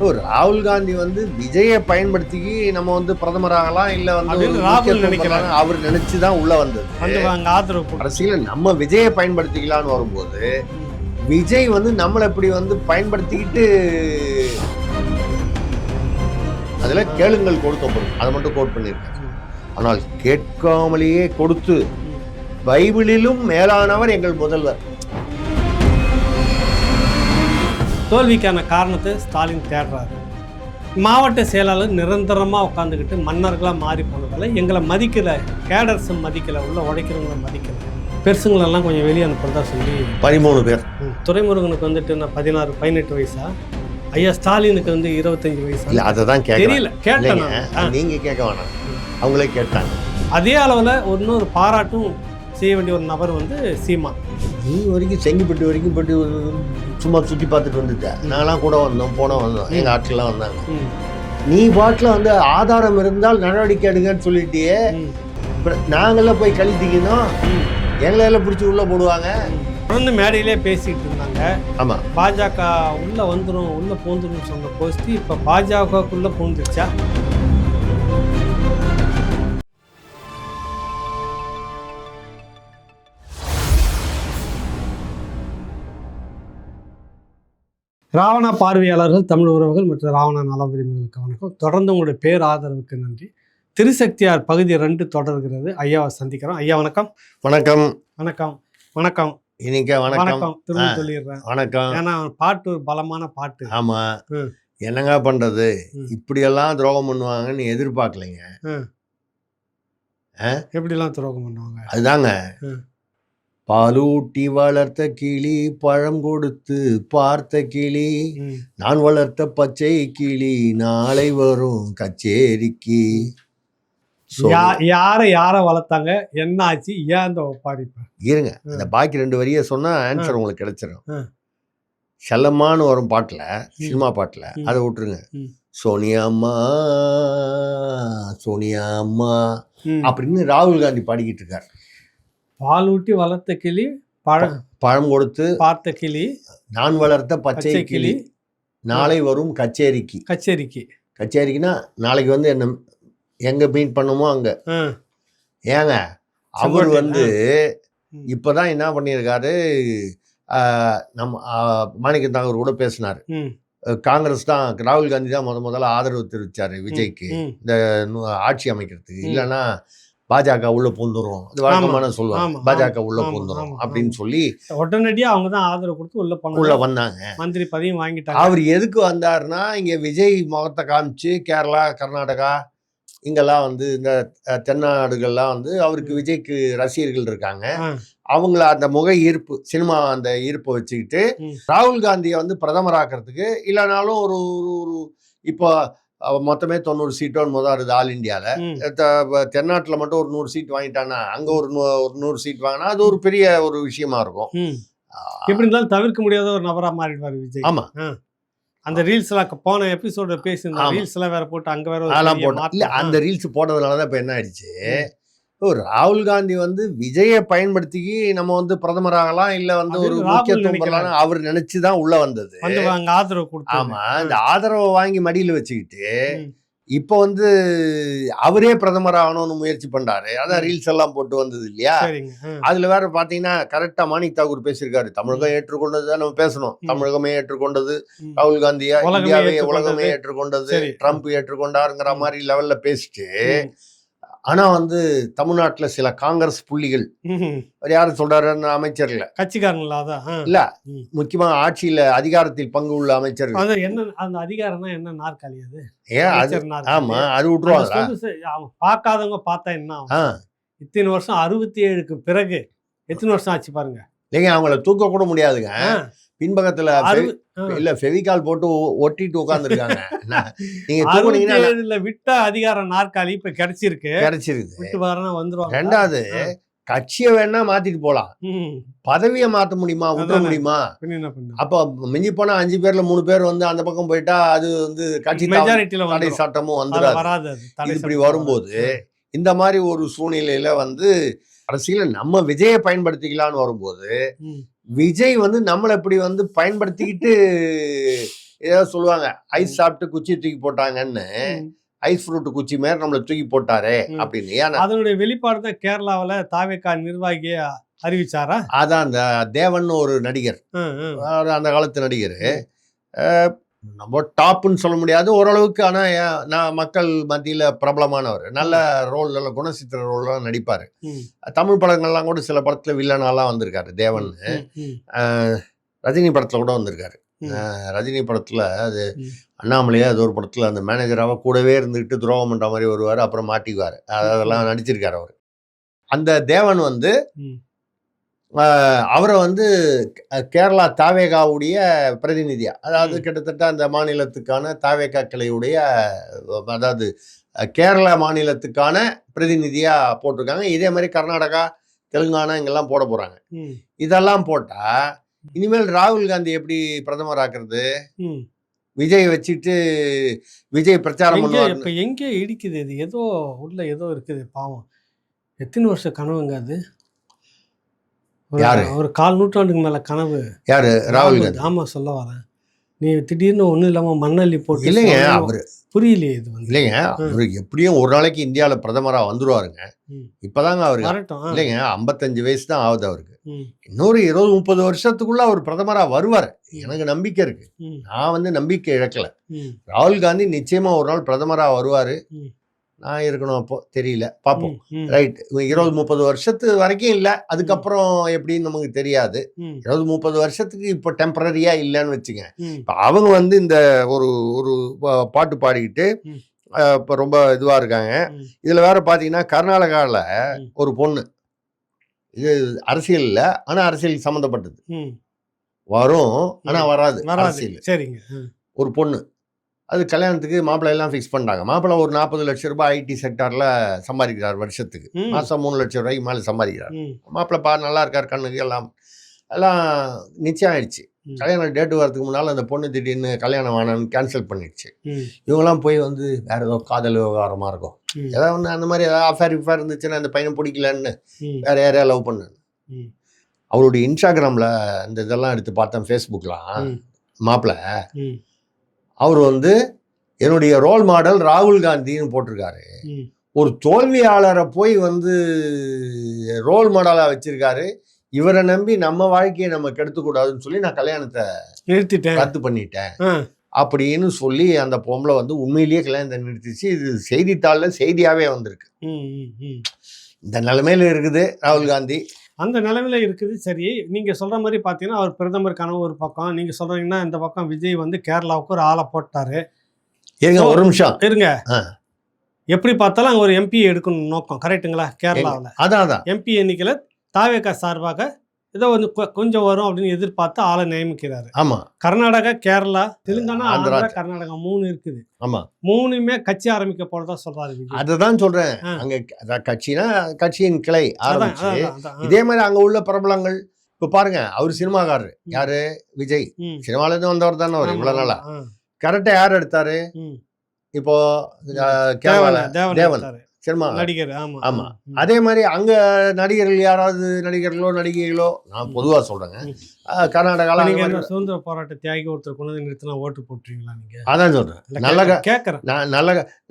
ராகுல் காந்தி விஜயை பயன்படுத்தி நம்ம பிரதமர் ஆகலாம், இல்ல அவர் நினைச்சுதான் உள்ள வந்தது. அரசியல நம்ம விஜயை பயன்படுத்திக்கலாம்னு வரும்போது விஜய் நம்மளை எப்படி பயன்படுத்திக்கிட்டு அதுல கேளுங்கள் கொடுக்கப்படும், அதை மட்டும் கோட் பண்ணியிருக்காரு. ஆனால் கேட்காமலேயே கொடுத்து பைபிளிலும் மேலானவர் எங்கள் முதல்வர். தோல்விக்கான காரணத்தை ஸ்டாலின் தேடுறாரு. மாவட்ட செயலாளர் நிரந்தரமாக உட்காந்துக்கிட்டு மன்னர்களாக மாறி போனதால் எங்களை மதிக்கலை, கேடர்ஸை மதிக்கலை, உள்ள உடைக்கிறவங்களை மதிக்கலை, பெருசுங்களெல்லாம் கொஞ்சம் வெளியே அனுப்புறதா சொல்லி 13 பேர். துரைமுருகனுக்கு நான் 16-18 வயசா, ஐயா ஸ்டாலினுக்கு 25 வயசா? இல்லை, அதை தான் தெரியல, கேட்டேன். நீங்கள் கேட்க வேணாம், அவங்களே கேட்டாங்க. அதே அளவில் இன்னொரு பாராட்டும் செய்ய வேண்டிய ஒரு நபர் சீமா. நீ வரைக்கும் செங்கிப்பட்டு வரைக்கும் போட்டு சும்மா சுற்றி பார்த்துட்டு வந்துட்டேன். நாங்களாம் கூட வந்தோம், எங்கள் ஆட்கள்லாம் வந்தாங்க. நீ பாட்டில் ஆதாரம் இருந்தால் நடவடிக்கை எடுங்கன்னு சொல்லிட்டியே. நாங்களாம் போய் கழித்திக்கணும், எங்களெல்லாம் பிடிச்சி உள்ளே போடுவாங்க. தொடர்ந்து மேடையிலே பேசிக்கிட்டு இருந்தாங்க. ஆமாம், பாஜக உள்ளே வந்துடும், உள்ளே பூந்துடும் சொன்ன போஸ்ட் இப்போ பாஜகக்குள்ளே பூந்துருச்சா? ராவணா பார்வையாளர்கள், தமிழ் உறவுகள் மற்றும் ராவணா நல விரும்பிகளுக்கு வணக்கம். தொடர்ந்து உங்களுடைய பேர் ஆதரவுக்கு நன்றி. திருசக்தியார் பகுதி 2 தொடர்கிறது. ஐயாவை சந்திக்கிறோம். ஐயா வணக்கம். வணக்கம். வணக்கம். வணக்கம். இன்னைக்கு வணக்கம் திரும்ப சொல்லிடுறேன். வணக்கம். ஏன்னா பாட்டு ஒரு பலமான பாட்டு. ஆமா, என்னங்க பண்றது, இப்படியெல்லாம் துரோகம் பண்ணுவாங்கன்னு எதிர்பார்க்கலைங்க. எப்படிலாம் துரோகம் பண்ணுவாங்க? அதுதாங்க, பாலூட்டி வளர்த்த கிளி, பழம் கொடுத்து பார்த்த கிளி, நான் வளர்த்த பச்சை கிளி, நாளை வரும் கச்சேரிக்கு. யார வளர்த்தாங்க, என்ன ஆச்சு, ஏன் அந்த ஒப்பாரிப்பு? இருங்க, அந்த பாக்கி 2 வரியை சொன்னா ஆன்சர் உங்களுக்கு கிடைச்சிடும். செல்லம்மான்னு வரும் பாட்டுல, சினிமா பாட்டுல, அதை விட்டுருங்க. சோனியா அம்மா, சோனியா அம்மா அப்படின்னு ராகுல் காந்தி பாடிக்கிட்டு இருக்காரு. பாலூட்டி வளர்த்த கிளி, பழம் கொடுத்து பார்த்த கிளி, நான் வளர்த்த பச்சை கிளி, நாளை வரும் கச்சேரிக்கு. கச்சேரிக்குன்னா நாளைக்கு என்ன எங்க மீட் பண்ணுமோ அங்க. ஏங்க, அவர் இப்பதான் என்ன பண்ணியிருக்காரு, நம்ம மாணிக்க தாகூர் கூட பேசினாரு. காங்கிரஸ் தான், ராகுல் காந்தி தான் முதல்ல ஆதரவு தெரிவிச்சாரு விஜய்க்கு இந்த ஆட்சி அமைக்கிறதுக்கு. இல்லைன்னா பாஜக உள்ள பூந்துரும், அது வழக்கமான சொல்லுவாங்க, பாஜக உள்ள பூந்துரும் அப்படின்னு சொல்லி உடனடியாக அவங்க தான் ஆதரவு கொடுத்து உள்ள வந்தாங்க. மந்திரி பதவியும் வாங்கிட்டாங்க. அவர் எதுக்கு வந்தாருன்னா, இங்க விஜய் முகத்தை காமிச்சு கேரளா, கர்நாடகா இங்கெல்லாம் இந்த தென்னாடுகள்லாம் அவருக்கு விஜய்க்கு ரசிகர்கள் இருக்காங்க. அவங்கள அந்த முக ஈர்ப்பு, சினிமா அந்த ஈர்ப்பை வச்சுக்கிட்டு ராகுல் காந்தியை பிரதமராக்கிறதுக்கு, இல்லைனாலும் ஒரு இப்போ மொத்தமே 90 சீட்டோ முதல் ஆல் இண்டியாவில், தென்னாட்டில் மட்டும் ஒரு 100 சீட் வாங்கிட்டானா, அங்கே ஒரு 100 சீட் வாங்கினா அது ஒரு பெரிய ஒரு விஷயமா இருக்கும். எப்படி இருந்தாலும் தவிர்க்க முடியாத ஒரு நபராக மாறிடுவார் விஜய். ஆமாம், அந்த ரீல்ஸ்லாம் போன எபிசோட பேசியிருந்தோம், ரீல்ஸ்லாம் வேற போட்டு அங்கே வேற அதெல்லாம் போட்டோம். இல்லை, அந்த ரீல்ஸ் போட்டதுனால தான் இப்போ என்ன ஆயிடுச்சு, ராகுல் காந்தி விஜயை பயன்படுத்தி நம்ம பிரதமர் ஆகலாம், இல்ல ஒரு முக்கியத்துவம் பெறலாம், அவர் நினைச்சுதான் உள்ள வந்தது. ஆதரவு கொடுத்து, ஆமா, இந்த ஆதரவை வாங்கி மடியில வச்சுக்கிட்டு இப்போ அவரே பிரதமர் ஆகணும்னு முயற்சி பண்றாரு. அதான் ரீல்ஸ் எல்லாம் போட்டு வந்தது இல்லையா? அதுல வேற பாத்தீங்கன்னா கரெக்டா மாணிக் தாகூர் பேசியிருக்காரு. தமிழகம் ஏற்றுக்கொண்டதுதான் நம்ம பேசணும். தமிழகமே ஏற்றுக்கொண்டது, ராகுல் காந்தியா இந்தியாவே உலகமே ஏற்றுக்கொண்டது, ட்ரம்ப் ஏற்றுக்கொண்டாருங்கிற மாதிரி லெவல்ல பேசிட்டு, ஆனா தமிழ்நாட்டுல சில காங்கிரஸ் புள்ளிகள், யாரு சொல்றாரு, அமைச்சர்ல கட்சிக்காரங்களா இல்ல, முக்கியமா ஆட்சியில அதிகாரத்தில் பங்கு உள்ள அமைச்சர்கள். என்ன அந்த அதிகாரம்னா என்ன, நாற்காலி அது? ஆமா, அது விட்டுருவாங்க. பார்க்காதவங்க பார்த்தா என்ன, இத்தனை வருஷம் 67க்கு பிறகு எத்தனை வருஷம் ஆச்சு பாருங்க. இல்லைங்க, அவங்கள தூக்க கூட முடியாதுங்க. பின்பக்கத்துல இல்ல ஃபெவிகால் போட்டு ஒட்டிட்டு உட்கார்ந்துருக்காங்க. நீங்க தூக்குனீங்கன்னா விட்ட அதிகார நாற்காலி இப்ப கிடைச்சிருக்கு. விட்டு வரனா வந்துருவாங்க. ரெண்டாவது, கட்சியை வேணா மாத்திட்டு போலாம், பதவியை மாத்த முடியுமா, விட முடியுமா? அப்ப மிஞ்சி போனா 5 பேர்ல 3 பேர் அந்த பக்கம் போயிட்டா அது கட்சி தடை சட்டமும் வந்துடாது. இப்படி வரும்போது இந்த மாதிரி ஒரு சூழ்நிலையில அரசியல நம்ம விஜயை பயன்படுத்திக்கலாம்னு வரும்போது விஜய் நம்மளை இப்படி பயன்படுத்திக்கிட்டு ஏதாவது சொல்லுவாங்க, ஐஸ் சாப்பிட்டு குச்சி தூக்கி போட்டாங்கன்னு, ஐஸ் ஃப்ரூட் குச்சி மாதிரி நம்மளை தூக்கி போட்டாரே அப்படின்னு. ஏன்னா அதனுடைய வெளிப்பாடு தான் கேரளாவில் தாவேகா நிர்வாகியை அறிவிச்சாரா? அதான் அந்த தேவன் ஒரு நடிகர், அந்த காலத்து நடிகர், நம்ம டாப்புன்னு சொல்ல முடியாது ஓரளவுக்கு, ஆனால் நான் மக்கள் மத்தியில் பிரபலமானவர், நல்ல ரோல், நல்ல குணசித்திர ரோல்லாம் நடிப்பார். தமிழ் படங்கள்லாம் கூட சில படத்தில் வில்லனாலாம் வந்திருக்காரு தேவன். ரஜினி படத்தில் கூட வந்திருக்காரு. ரஜினி படத்தில் அது அண்ணாமலையே அது ஒரு படத்தில் அந்த மேனேஜராக கூடவே இருந்துக்கிட்டு துரோகம் பண்ணுற மாதிரி வருவார், அப்புறம் மாட்டிக்குவார். அதெல்லாம் நடிச்சிருக்காரு அவர். அந்த தேவன் வந்து அவரை வந்து கேரளா தாவேகாவுடைய பிரதிநிதியா, அதாவது கிட்டத்தட்ட அந்த மாநிலத்துக்கான தாவேகா கிளையுடைய, அதாவது கேரளா மாநிலத்துக்கான பிரதிநிதியா போட்டிருக்காங்க. இதே மாதிரி கர்நாடகா, தெலுங்கானா இங்கெல்லாம் போட போறாங்க. இதெல்லாம் போட்டா இனிமேல் ராகுல் காந்தி எப்படி பிரதமர் ஆக்குறது? விஜய் வச்சுட்டு விஜய் பிரச்சாரம் பண்ணுவார். இப்ப எங்கே இடிக்குது இது? ஏதோ உள்ள ஏதோ இருக்குது பாவம். எத்தனை வருஷம் கனவுங்க அது? யாரு? ஒரு 4 நூற்றாண்டுக்கு மேல கனவு. யாரு? ராகுல் காந்தி. ஆமா, சொல்ல வரேன். நீ திடீர்னு ஒன்றும் இல்லாமல் மண்ணள்ளி போட்டு. இல்லைங்க, அவரு புரியலையே இது வந்து. இல்லைங்க, அவரு எப்படியும் ஒரு நாளைக்கு இந்தியாவில் பிரதமராக வந்துருவாருங்க. இப்பதாங்க அவருக்கு வரட்டும். இல்லைங்க, 55 வயசு தான் ஆகுது அவருக்கு. இன்னொரு 20-30 வருஷத்துக்குள்ள அவர் பிரதமராக வருவார், எனக்கு நம்பிக்கை இருக்கு. நான் வந்து நம்பிக்கை இழக்கல. ராகுல் காந்தி நிச்சயமா ஒரு நாள் பிரதமராக வருவாரு. நான் இருக்கணும் அப்போ தெரியல, பார்ப்போம். ரைட், 20-30 வருஷத்து வரைக்கும் இல்லை, அதுக்கப்புறம் எப்படின்னு நமக்கு தெரியாது. 20-30 வருஷத்துக்கு இப்போ டெம்பரரியா இல்லைன்னு வச்சுங்க. இப்போ அவங்க வந்து இந்த ஒரு ஒரு பாட்டு பாடிக்கிட்டு இப்போ ரொம்ப இதுவாக இருக்காங்க. இதில் வேற பார்த்தீங்கன்னா கர்நாடகாவில் ஒரு பொண்ணு, இது அரசியல் இல்லை ஆனால் அரசியல் சம்மந்தப்பட்டது, வரும் ஆனால் வராது அரசியல். சரிங்க. ஒரு பொண்ணு, அது கல்யாணத்துக்கு மாப்பிள்ளை எல்லாம் ஃபிக்ஸ் பண்ணிட்டாங்க. மாப்பிள்ளை ஒரு 40 லட்சம் ரூபாய் ஐடி செக்டாரில் சம்பாதிக்கிறார் வருஷத்துக்கு. மாதம் 3 லட்சம் ரூபாய்க்கு மேலே சம்பாதிக்கிறார். மாப்பிள்ளை நல்லா இருக்கார், கண்ணுக்கு எல்லாம் நிச்சயம் ஆயிடுச்சு. கல்யாணம் டேட்டு வரதுக்கு முன்னால் அந்த பொண்ணு திடீர்னு கல்யாணம் வேணான்னு கேன்சல் பண்ணிடுச்சு. இவங்கெல்லாம் போய் வந்து வேற ஏதோ காதல் விவகாரமாக இருக்கும், ஏதாவது ஒன்று அந்த மாதிரி ஏதாவது அஃபேர் இருந்துச்சுன்னா அந்த பையனை பிடிக்கலன்னு வேற யாரையா லவ் பண்ணு. அவருடைய இன்ஸ்டாகிராமில் இந்த இதெல்லாம் எடுத்து பார்த்தேன், ஃபேஸ்புக்லாம். மாப்பிள்ளை அவர் வந்து என்னுடைய ரோல் மாடல் ராகுல் காந்தின்னு போட்டிருக்காரு. ஒரு தோல்வியாளரை போய் வந்து ரோல் மாடலாக வச்சிருக்காரு. இவரை நம்பி நம்ம வாழ்க்கையை நம்ம கெடுத்துக்கூடாதுன்னு சொல்லி நான் கல்யாணத்தை ரத்து பண்ணிட்டேன் அப்படின்னு சொல்லி அந்த பொம்பளை வந்து உண்மையிலேயே கல்யாணத்தை நிறுத்திச்சு. இது செய்தித்தாளில் செய்தியாகவே வந்திருக்கு. இந்த நிலைமையில இருக்குது ராகுல் காந்தி, அந்த நிலைமையில இருக்குது. சரி, நீங்க சொல்ற மாதிரி பார்த்தீங்கன்னா அவர் பிரதமர் கனவு ஒரு பக்கம், நீங்க சொல்றீங்கன்னா இந்த பக்கம் விஜய் வந்து கேரளாவுக்கு ஒரு ஆளை போட்டாரு. இருங்க ஒரு நிமிஷம் இருங்க. எப்படி பார்த்தாலும் அங்கே ஒரு எம்பி எடுக்கணும் நோக்கம், கரெக்டுங்களா? கேரளாவில் அதான் எம்பி எண்ணிக்கையில் தாவேகா சார்பாக ஏதோ வந்து கொஞ்சம் வரும் அப்படின்னு எதிர்பார்த்து ஆளை நியமிக்கிறாரு. ஆமா, கர்நாடகா, கேரளா, தெலுங்கானா, ஆந்திரா, கர்நாடகா 3 இருக்குது. ஆமா, 3மே கட்சி ஆரம்பிக்க போறதா சொல்றாரு. அதுதான் சொல்றேன். அங்க கட்சினா கட்சியின் கிளை ஆரம்பிச்சு. இதே மாதிரி அங்க உள்ள பிரபலங்கள் இப்ப பாருங்க, அவர் சினிமாக்காரரு யாரு? விஜய். சினிமால இருந்து வந்தவர் தானே அவர் இவ்வளவு நாளா. கரெக்டா யார் எடுத்தாரு? இப்போ கேரளா தேவன் சினிமா நடிகர். ஆமா, அதே மாதிரி அங்க நடிகர்கள் யாராவது நடிகைகளோ நான் பொதுவா சொல்றேங்க. கர்நாடகால சுதந்திர போராட்ட தியாகி ஒருத்தர் கொண்டு வந்து நிறுத்தினா ஓட்டு போட்டுருவீங்களா நீங்க? அதான் சொல்றேன். கேட்கறேன்.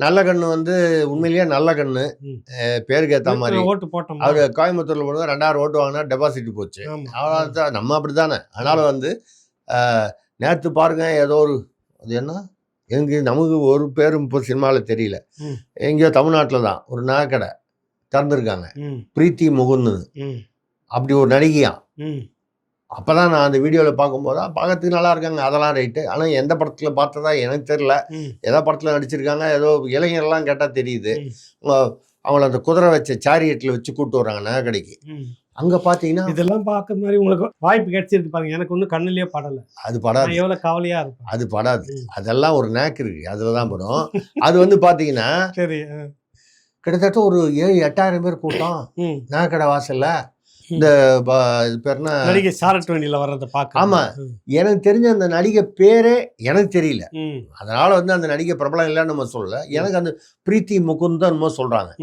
நல்ல கண்ணு வந்து உண்மையிலேயே நல்ல கண்ணு, பேருக்கு ஏற்ற மாதிரி ஓட்டு போட்டோம். அவரு கோயம்புத்தூர்ல போடுங்க 2000 ஓட்டு வாங்கினா டெபாசிட் போச்சு. அவ்வளோதான், நம்ம அப்படித்தானே. அதனால வந்து நேற்று பாருங்க, ஏதோ ஒரு அது என்ன நமக்கு ஒரு பேரும் இப்போ சினிமாவில் தெரியல, எங்கேயோ தமிழ்நாட்டில் தான் ஒரு நகைக்கடை திறந்துருக்காங்க, பிரீத்தி முகுந்து அப்படி ஒரு நடிகையாம். அப்போதான் நான் அந்த வீடியோவில் பார்க்கும்போது பார்க்கறதுக்கு நல்லா இருக்காங்க, அதெல்லாம் ரைட்டு. ஆனால் எந்த படத்தில் பார்த்ததா எனக்கு தெரியல, ஏதோ படத்தில் நடிச்சிருக்காங்க. ஏதோ இளைஞர்லாம் கேட்டால் தெரியுது. அவங்கள அந்த குதிரை வச்ச சாரியட்டில் வச்சு கூப்பிட்டு வர்றாங்க நகைக்கடைக்கு. அங்கே பார்த்தீங்கன்னா இதெல்லாம் பார்க்குற மாதிரி உங்களுக்கு வாய்ப்பு கிடைச்சிருக்கு பாருங்க. எனக்கு ஒன்றும் கண்ணிலேயே படலை. அது படாது, எவ்வளோ கவலையாக இருக்கும். அது படாது, அதெல்லாம் ஒரு நேக்கு இருக்கு, அதில் தான் படம். அது வந்து பார்த்தீங்கன்னா சரி, கிட்டத்தட்ட ஒரு 7-8,000 பேர் கூட்டம் நகைக்கடை வாசல்ல. இந்த பேர்னா நடிகை சாரட் வண்டியில் வர்றதை பார்க்க. ஆமாம், எனக்கு தெரிஞ்ச அந்த நடிகை பேரே எனக்கு தெரியல. அதனால வந்து அந்த நடிகை பிரபலம் இல்லைன்னு நம்ம சொல்லல. எனக்கு அந்த பிரீத்தி முகுந்தன் சொல்றாங்க.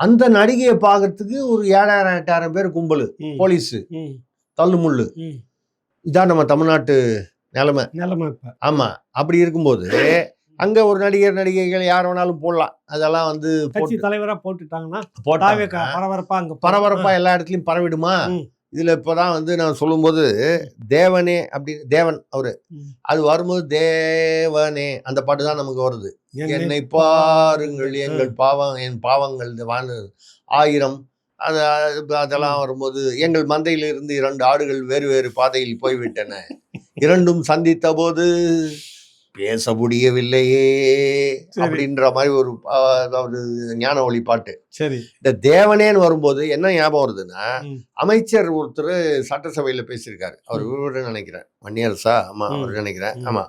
அந்த நடிகையை பார்க்கறதுக்கு ஒரு 7,000-8,000 பேர் கும்பல், போலீஸு, தள்ளுமுள்ளு. இதான் நம்ம தமிழ்நாட்டு நிலைமை. இப்ப ஆமா, அப்படி இருக்கும்போது அங்க ஒரு நடிகர் நடிகைகள் யார் வேணாலும் போடலாம். அதெல்லாம் வந்து கட்சி தலைவரா போட்டுட்டாங்கன்னா போட்டாங்க பரபரப்பா எல்லா இடத்துலயும் பரவிடுமா? இதுல இப்பதான் வந்து நான் சொல்லும்போது தேவனே அப்படி தேவன் அவரு அது வரும்போது தேவனே அந்த பாட்டு தான் நமக்கு வருது. என்னை பாருங்கள் எங்கள் என் பாவங்கள் 1000 அதெல்லாம் வரும்போது எங்கள் மந்தையிலிருந்து 2 ஆடுகள் வேறு வேறு பாதையில் போய்விட்டன, இரண்டும் சந்தித்த போது பேச முடியவில்லையே அப்படின்ற மாதிரி ஒரு ஞான ஒளி பாட்டு. சரி, இந்த தேவனேன்னு வரும்போது என்ன ஞாபகம் வருதுன்னா, அமைச்சர் ஒருத்தர் சட்டசபையில பேசியிருக்காரு. அவர் விவரம் நினைக்கிறேன், வன்னியரசா, ஆமா அவர் நினைக்கிறேன். ஆமா,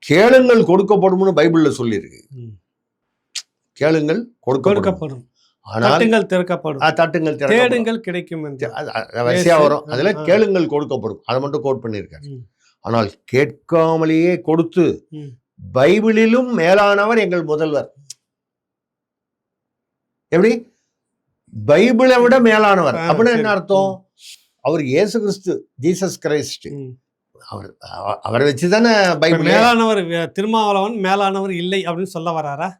கேளுங்கள் கொடுக்கப்படும்னு பைபிள்ல சொல்லியிருக்கு. கேளுங்கள் கொடுக்கப்படும், ஆனால் தட்டுங்கள் தேடுங்கள் கிடைக்கும் வரிசையா வரும். அதுல கேளுங்கள் கொடுக்கப்படும், அதை மட்டும் கோட் பண்ணியிருக்காரு. ஆனால் கேட்காமலேயே கொடுத்து பைபிளிலும் மேலானவர் எங்கள் முதல்வர். எப்படி பைபிளை விட மேலானவர் அப்படின்னா என்ன அர்த்தம்? அவர் இயேசு கிறிஸ்து, ஜீசஸ் கிரைஸ்ட். அவரை வச்சுதானே பைபிள். மேலானவர் திருமாவளவன் மேலானவர் இல்லை அப்படின்னு சொல்ல வராரா?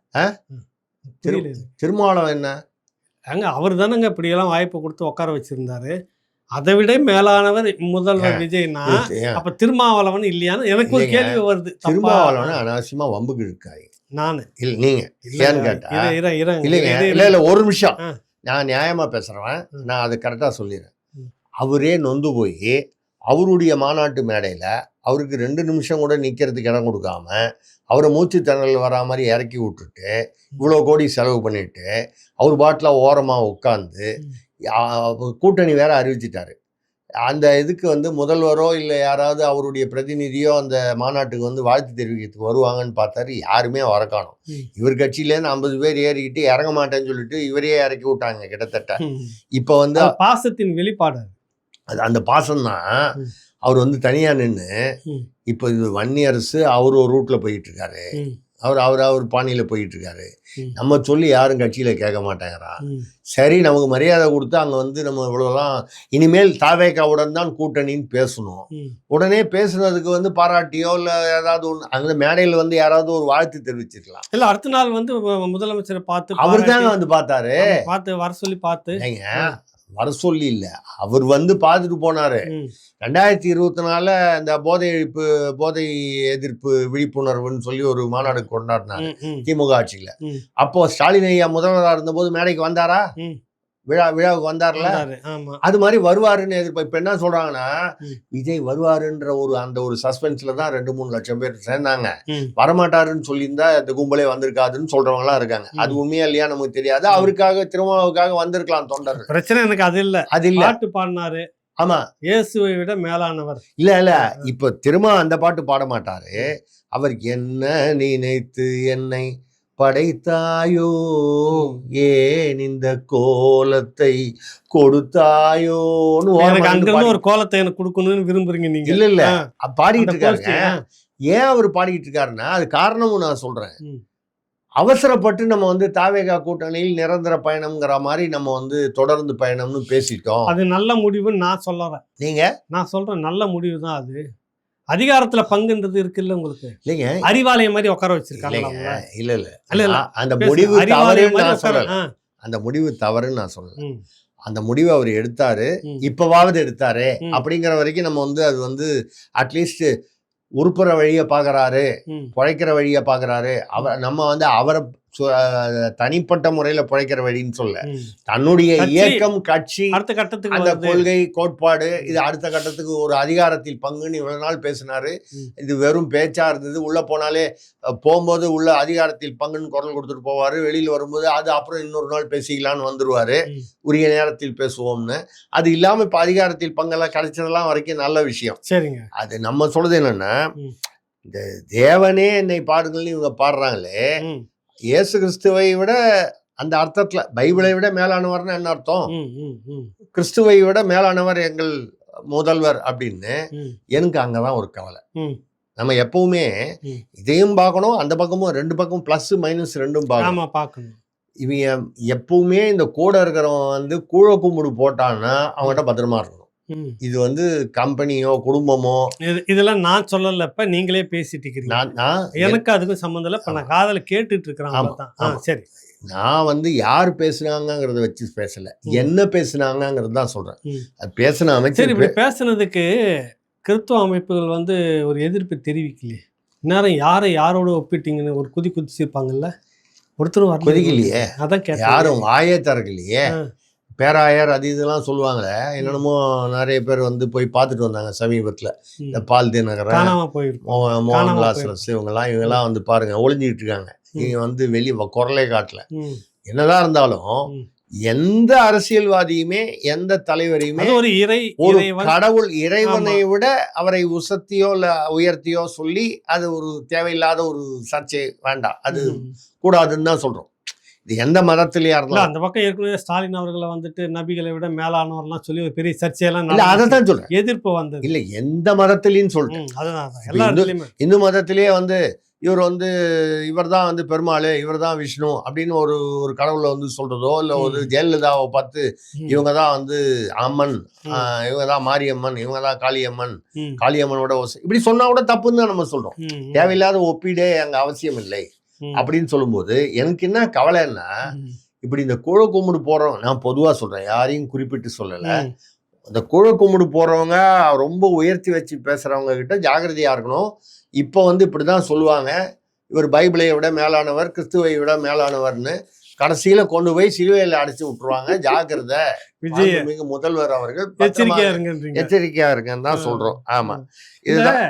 திருமாவளவன் என்ன அங்க அவர் தானங்க இப்படியெல்லாம் வாய்ப்பு கொடுத்து உட்கார வச்சிருந்தாரு. அதை விட மேலானவர் முதல்வர் விஜய்னா அப்ப திருமாவளவன் இல்லையான்னு எனக்கு ஒரு கேள்வி வருது. திருமாவளவன் அனாவசியமா வம்புக்கு இருக்காரு. நானு இல்ல நீங்க ஏன்னு கேட்டா இல்ல ஒரு நிமிஷம், நான் நியாயமா பேசுறேன், நான் அதை கரெக்டா சொல்லிடுறேன். அவரே நொந்து போய் அவருடைய மாநாட்டு மேடையில அவருக்கு 2 நிமிஷம் கூட நிக்கிறதுக்கு இடம் கொடுக்காம அவரை மூச்சு திணறல் வரா மாதிரி இறக்கி விட்டுட்டு இவ்வளோ கோடி செலவு பண்ணிட்டு அவர் பாட்டில் ஓரமா உட்காந்து கூட்டணி வேற அறிவிச்சிட்டாரு. அந்த இதுக்கு வந்து முதல்வரோ இல்லை யாராவது அவருடைய பிரதிநிதியோ அந்த மாநாட்டுக்கு வந்து வாழ்த்து தெரிவிக்கிறதுக்கு வருவாங்கன்னு பார்த்தாரு. யாருமே வர காணோம். இவர் கட்சியிலேருந்து 50 பேர் ஏறிக்கிட்டு இறங்க மாட்டேன்னு சொல்லிட்டு இவரையே இறக்கி விட்டாங்க கிட்டத்தட்ட. இப்போ வந்து பாசத்தின் வெளிப்பாடு அது, அந்த பாசம்தான். அவர் வந்து தனியா நின்று இப்போ இது வன்னியரசு அவர் ஒரு ரூட்ல போயிட்டு இருக்காரு, அவர் பாணியில போயிட்டு இருக்காரு. நம்ம சொல்லி யாரும் கட்சியில கேட்க மாட்டேங்கிறான். சரி, நமக்கு மரியாதை கொடுத்து அங்க வந்து நம்ம இவ்வளவுதான் இனிமேல் தாவேக்காவுடன் தான் கூட்டணின்னு பேசணும். உடனே பேசுனதுக்கு வந்து பாராட்டியோ இல்ல ஏதாவது ஒண்ணு அந்த மேடையில வந்து யாராவது ஒரு வாழ்த்து தெரிவிச்சிருக்கலாம். இல்ல அடுத்த நாள் வந்து முதலமைச்சரை பார்த்து அவர் தாங்க வந்து பார்த்தாரு, வர சொல்லி பார்த்து வர சொல்லி இல்ல, அவர் வந்து பார்த்துட்டு போனாரு. 2024 இந்த போதை எதிர்ப்பு விழிப்புணர்வுன்னு சொல்லி ஒரு மாநாடு கொண்டாடினாரு திமுக ஆட்சியில. அப்போ ஸ்டாலின் ஐயா முதல்வராக இருந்த போது மேடைக்கு வந்தாரா? விழாவுக்கு வந்தார்ல, அது மாதிரி வருவாருன்னு எதிர்ப்பு. இப்ப என்ன சொல்றாங்கன்னா விஜய் வருவாருன்ற ஒரு சஸ்பென்ஸ்ல தான் 2-3 லட்சம் பேர் சேர்ந்தாங்க. வரமாட்டாருன்னு சொல்லியிருந்தா இந்த கும்பலே வந்திருக்காதுன்னு சொல்றவங்க எல்லாம் இருக்காங்க. அது உண்மையா இல்லையா நமக்கு தெரியாது. அவருக்காக திருமாவுக்காக வந்திருக்கலாம் தொண்டர். பிரச்சனை எனக்கு அது இல்ல பாட்டு பாடினாரு. ஆமா, இயேசுவை விட மேலானவர் இல்ல இப்ப திரும்ப அந்த பாட்டு பாட மாட்டாரு. அவர் என்ன நினைத்து என்னை படைத்தாயோ, ஏன் இந்த கோலத்தை கொடுத்தாயோன்னு ஒரு கோலத்தை எனக்கு கொடுக்கணும்னு விரும்புறீங்க நீங்க? இல்ல பாடிட்டு இருக்காருங்க. ஏன் அவர் பாடிட்டு இருக்காருன்னா அது காரணமும் நான் சொல்றேன். அவசரப்பட்டு நம்ம வந்து தாவேகா கூட்டணியில் நிரந்தர பயணம்ங்கிற மாதிரி நம்ம வந்து தொடர்ந்து பயணம்னு பேசிட்டோம். அது நல்ல முடிவுன்னு நான் சொல்றேன். நான் சொல்றேன் நல்ல முடிவு தான். அது அதிகாரத்துல பங்குன்றது இருக்குல்ல உங்களுக்கு. இல்லைங்க, அறிவாலயம் மாதிரி உட்கார வச்சிருக்காங்க. இல்ல அந்த முடிவு தவறுன்னு நான் சொல்லல. அந்த முடிவு தவறுன்னு நான் சொல்லல. அந்த முடிவை அவர் எடுத்தாரு, இப்பவாவது எடுத்தாரு அப்படிங்கிற வரைக்கும் நம்ம வந்து அது வந்து அட்லீஸ்ட் உருப்புற வழியை பார்க்கறாரு, பிழைக்கிற வழியை பார்க்கறாரு. நம்ம வந்து அவரை தனிப்பட்ட முறையில பிழைக்கிற வழின்னு சொல்ல, தன்னுடைய இயக்கம் கட்சி அடுத்த கட்டத்துக்கு அந்த கொள்கை கோட்பாடு இது அடுத்த கட்டத்துக்கு ஒரு அதிகாரத்தில் பங்குன்னு இவ்வளவு நாள் பேசினாரு. இது வெறும் பேச்சா இருந்தது. உள்ள போனாலே போகும்போது உள்ள அதிகாரத்தில் பங்குன்னு குரல் கொடுத்துட்டு போவாரு, வெளியில வரும்போது அது அப்புறம் இன்னொரு நாள் பேசிக்கலான்னு வந்துருவாரு, உரிய நேரத்தில் பேசுவோம்னு. அது இல்லாம இப்ப அதிகாரத்தில் பங்கெல்லாம் கிடைச்சதெல்லாம் வரைக்கும் நல்ல விஷயம். சரிங்க. அது நம்ம சொல்றது என்னன்னா, இந்த தேவனே என்னை பாடுங்கள்னு இவங்க பாடுறாங்களே, இயேசு கிறிஸ்துவை விட அந்த அர்த்தத்துல பைபிளை விட மேலானவர்னு என்ன அர்த்தம்? கிறிஸ்துவை விட மேலானவர் எங்கள் முதல்வர் அப்படின்னு எனக்கு அங்கதான் ஒரு கவலை. நம்ம எப்பவுமே இதையும் பார்க்கணும், அந்த பக்கமும் 2 பக்கம் பிளஸ் மைனஸ் 2 பார்க்கணும். இவங்க எப்பவுமே இந்த கூட இருக்கிறவன் வந்து கூழ கும்பிடு போட்டான்னா அவங்ககிட்ட பத்திரமா இருக்கணும். இது வந்து கம்பெனியோ குடும்பமோ இதெல்லாம் நான் சொல்லல, இப்ப நீங்களே பேசிட்டு இருக்கீங்க. எனக்கு அதுக்கு சம்பந்தம் இல்லை. இப்ப நான் காதல கேட்டுட்டு இருக்கிறேன். சரி, நான் வந்து யார் பேசுனாங்கிறத வச்சு பேசல, என்ன பேசுனாங்கிறது தான் சொல்றேன். அது பேசின அமைச்சர் இப்படி பேசுனதுக்கு கிறிஸ்துவ அமைப்புகள் வந்து ஒரு எதிர்ப்பு தெரிவிக்கலையே. இந்நேரம் யாரோட ஒப்பிட்டீங்கன்னு ஒரு குதிச்சிருப்பாங்கல்ல. ஒருத்தரும் கொதிக்கலையே, அதான் யாரும் வாயே திறக்கலையே. பேராயர் அது இதெல்லாம் சொல்லுவாங்களே, என்னென்னமோ நிறைய பேர் வந்து போய் பார்த்துட்டு வந்தாங்க சமீபத்தில். இந்த பால் தினகரன், மோகன்லாசரஸ், இவங்கெல்லாம் வந்து பாருங்க ஒளிஞ்சிக்கிட்டு இருக்காங்க. இவங்க வந்து வெளியே குரலே காட்டல. என்னதான் இருந்தாலும் எந்த அரசியல்வாதியுமே எந்த தலைவரையுமே ஒரு கடவுள் இறைவனை விட அவரை உசத்தியோ இல்ல உயர்த்தியோ சொல்லி அது ஒரு தேவையில்லாத ஒரு சர்ச்சை வேண்டாம், அது கூடாதுன்னு தான் சொல்றோம். இது எந்த மதத்திலேயா இருந்தாலும். அந்த பக்கம் ஏற்கனவே ஸ்டாலின் அவர்களை வந்துட்டு நபிகளை விட மேலானவர்லாம் சொல்லி ஒரு பெரிய சர்ச்சையெல்லாம் அதை தான் சொல்றேன். எதிர்ப்பு வந்தது இல்ல எந்த மதத்திலையும் சொல்றேன். அதுதான் இந்து மதத்திலேயே வந்து இவர் வந்து இவர் தான் வந்து பெருமாள், இவர் தான் விஷ்ணு அப்படின்னு ஒரு கடவுளை வந்து சொல்றதோ, இல்லை ஒரு ஜெயலலிதாவை பார்த்து இவங்க தான் வந்து அம்மன், இவங்க தான் மாரியம்மன், இவங்க தான் காளியம்மன், காளியம்மனோட இப்படி சொன்னா கூட தப்புன்னு தான் நம்ம சொல்றோம். தேவையில்லாத ஒப்பீடே அங்கே அவசியம் இல்லை அப்படின்னு சொல்லும்போது எனக்கு என்ன கவலைன்னா, இப்படி இந்த கூழ கும்பிடு போறோம், நான் பொதுவாக சொல்றேன், யாரையும் குறிப்பிட்டு சொல்லலை. இந்த கூழ கும்பிடு போறவங்க ரொம்ப உயர்த்தி வச்சு பேசுறவங்க கிட்ட ஜாகிரதையா இருக்கணும். இப்போ வந்து இப்படி தான் சொல்லுவாங்க, இவர் பைபிளை விட மேலானவர், கிறிஸ்துவை விட மேலானவர்னு கடைசியில் கொண்டு போய் சிலுவையில் அடைச்சி விட்டுருவாங்க. ஜாகிரதை, மிக முதல்வர் அவர்கள் எச்சரிக்கையா இருங்கன்னு தான் சொல்றோம். ஆமா, இதுதான்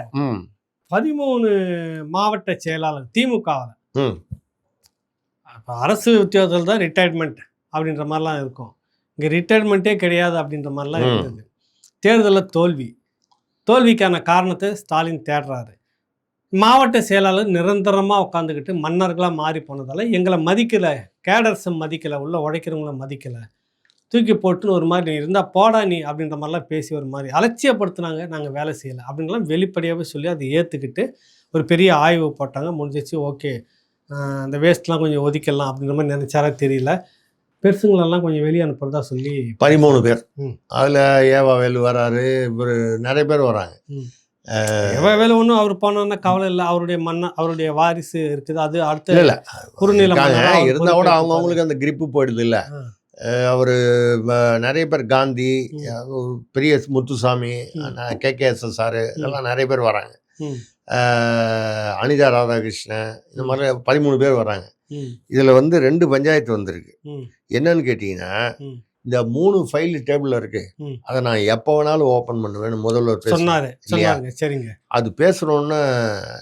13 மாவட்ட செயலாளர் திமுகவில் அரசு உத்தியோகத்தில் தான் ரிட்டையர்மெண்ட் அப்படின்ற மாதிரிலாம் இருக்கும். இங்கே ரிட்டையர்மெண்ட்டே கிடையாது அப்படின்ற மாதிரிலாம் இருந்தது. தேர்தலில் தோல்விக்கான காரணத்தை ஸ்டாலின் தேடுறாரு. மாவட்ட செயலாளர் நிரந்தரமாக உட்காந்துக்கிட்டு மன்னர்களாக மாறி போனதால் எங்களை மதிக்கலை, கேடர்ஸை மதிக்கலை, உள்ள உழைக்கிறவங்கள மதிக்கலை, தூக்கி போட்டுன்னு ஒரு மாதிரி இருந்தால் போடா நீ அப்படின்ற மாதிரிலாம் பேசி ஒரு மாதிரி அலட்சியப்படுத்தினாங்க. நாங்கள் வேலை செய்யலை அப்படின்லாம் வெளிப்படையாகவே சொல்லி அதை ஏற்றுக்கிட்டு ஒரு பெரிய ஆய்வு போட்டாங்க. முடிஞ்சிச்சு, ஓகே அந்த வேஸ்ட்லாம் கொஞ்சம் ஒதுக்கலாம் அப்படின்ற மாதிரி நினச்சாரா தெரியல. பெருசுங்களெல்லாம் கொஞ்சம் வெளியே அனுப்புறதா சொல்லி 13 பேர், அதில் ஏவா வேலு வராரு, இவர் நிறைய பேர் வராங்க. வேலை ஒன்றும் அவர் போனோன்னா கவலை இல்லை, அவருடைய வாரிசு இருக்குது, அது அடுத்த இல்லை குறுநிலம் இருந்தால் கூட அவங்கவுங்களுக்கு அந்த கிரிப்பு போயிடுது இல்லை. அவர் நிறைய பேர், காந்தி, பெரிய முத்துசாமி, KKSSR, இதெல்லாம் நிறைய பேர் வராங்க. அனிதா ராதாகிருஷ்ணன், இந்த மாதிரி 13 பேர் வராங்க. இதில் வந்து 2 பஞ்சாயத்து வந்திருக்கு. என்னன்னு கேட்டிங்கன்னா, இந்த 3 ஃபைல் டேபிள் இருக்கு, அதை நான் எப்போ வேணாலும் ஓப்பன் பண்ணுவேன்னு முதல்வர் சொன்னாரு. சரிங்க, அது பேசுகிறோன்னு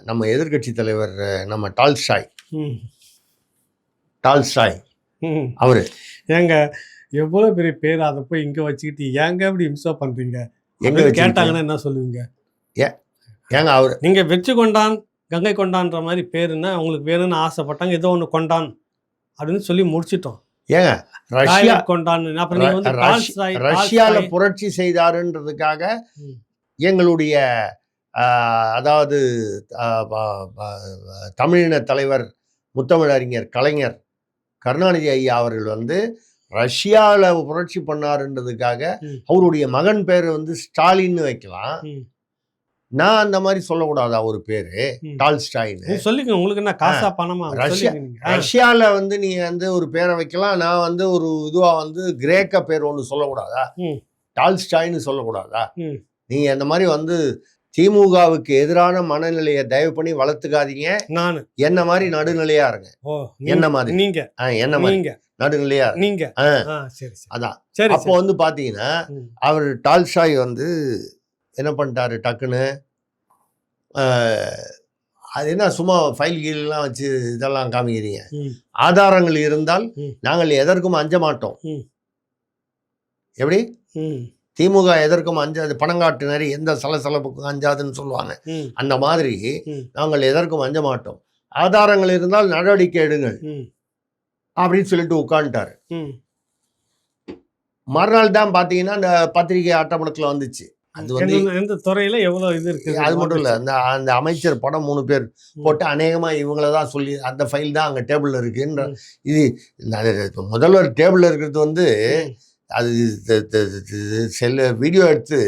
நம்ம எதிர்கட்சி தலைவர் நம்ம டால்ஸ்டாய் அவரு ஏங்க எவ்வளோ பெரிய பேர், அதை போய் இங்கே வச்சுக்கிட்டு ஏங்க அப்படி இம்சா பண்ணுறீங்க? எங்கே கேட்டாங்கன்னா என்ன சொல்லுவீங்க? ஏங்க அவர் நீங்கள் வெற்றி கொண்டான், கங்கை கொண்டான்ற மாதிரி பேருன்னா உங்களுக்கு வேணும்னு ஆசைப்பட்டாங்க, ஏதோ ஒன்று கொண்டான் அப்படின்னு சொல்லி முடிச்சிட்டோம். ஏங்க ரஷ்யாவில் புரட்சி செய்தாருன்றதுக்காக எங்களுடைய அதாவது தமிழின தலைவர் முத்தமிழறிஞர் கலைஞர் கருணாநிதி ஐயா அவர்கள் வந்து ரஷ்யாவில் புரட்சி பண்ணாருன்றதுக்காக அவருடைய மகன் பேர் வந்து ஸ்டாலின்னு வைக்கலாம். நான் அந்த மாதிரி சொல்லக்கூடாதா ஒரு பேரு டால்ஸ்டாய்னு சொல்லிங்க. உங்களுக்கு என்ன காசா பணமா? ரஷ்யால வந்து நீ வந்து ஒரு பேரை வைக்கலாம், நான் வந்து ஒரு இதுவா வந்து கிரேக்க பேர் ஒன்று சொல்லக்கூடாதா? டால்ஸ்டாய்னு சொல்லக்கூடாதா? நீங்க அந்த மாதிரி வந்து திமுகவுக்கு எதிரான மனநிலையை தயவு பண்ணி வளர்த்துக்காதீங்க. நான் என்ன மாதிரி நடுநிலையா இருங்க. என்ன மாதிரி நீங்க என்ன மாதிரி நடுநிலையா நீங்க அதான். அப்போ வந்து பாத்தீங்கன்னா அவர் டால்ஸ்டாய் வந்து என்ன பண்ணிட்டாரு, டக்குன்னு அது என்ன சும்மா ஃபைல் கீழெல்லாம் வச்சு இதெல்லாம் காமிக்கிறீங்க, ஆதாரங்கள் இருந்தால் நாங்கள் எதற்கும் அஞ்ச மாட்டோம். எப்படி திமுக எதற்கும் அஞ்சாது, பணங்காட்டு நரி எந்த சலசலப்புக்கும் அஞ்சாதுன்னு சொல்லுவாங்க, அந்த மாதிரி நாங்கள் எதற்கும் அஞ்ச மாட்டோம், ஆதாரங்கள் இருந்தால் நடவடிக்கை எடுங்கள் அப்படின்னு சொல்லிட்டு உட்காந்துட்டாரு. மறுநாள் தான் பார்த்தீங்கன்னா இந்த பத்திரிகை அட்டப்படத்தில் வந்துச்சு. அது வந்து எந்த துறையில எவ்வளவு இது இருக்கு. அது மட்டும் இல்லை, அந்த அமைச்சர் படம் 3 பேர் போட்டு அநேகமாக இவங்கள தான் சொல்லி அந்த ஃபைல் தான் அங்கே டேபிளில் இருக்குன்ற. இது முதல்வர் டேபிளில் இருக்கிறது வந்து அது செல்ல வீடியோ எடுத்து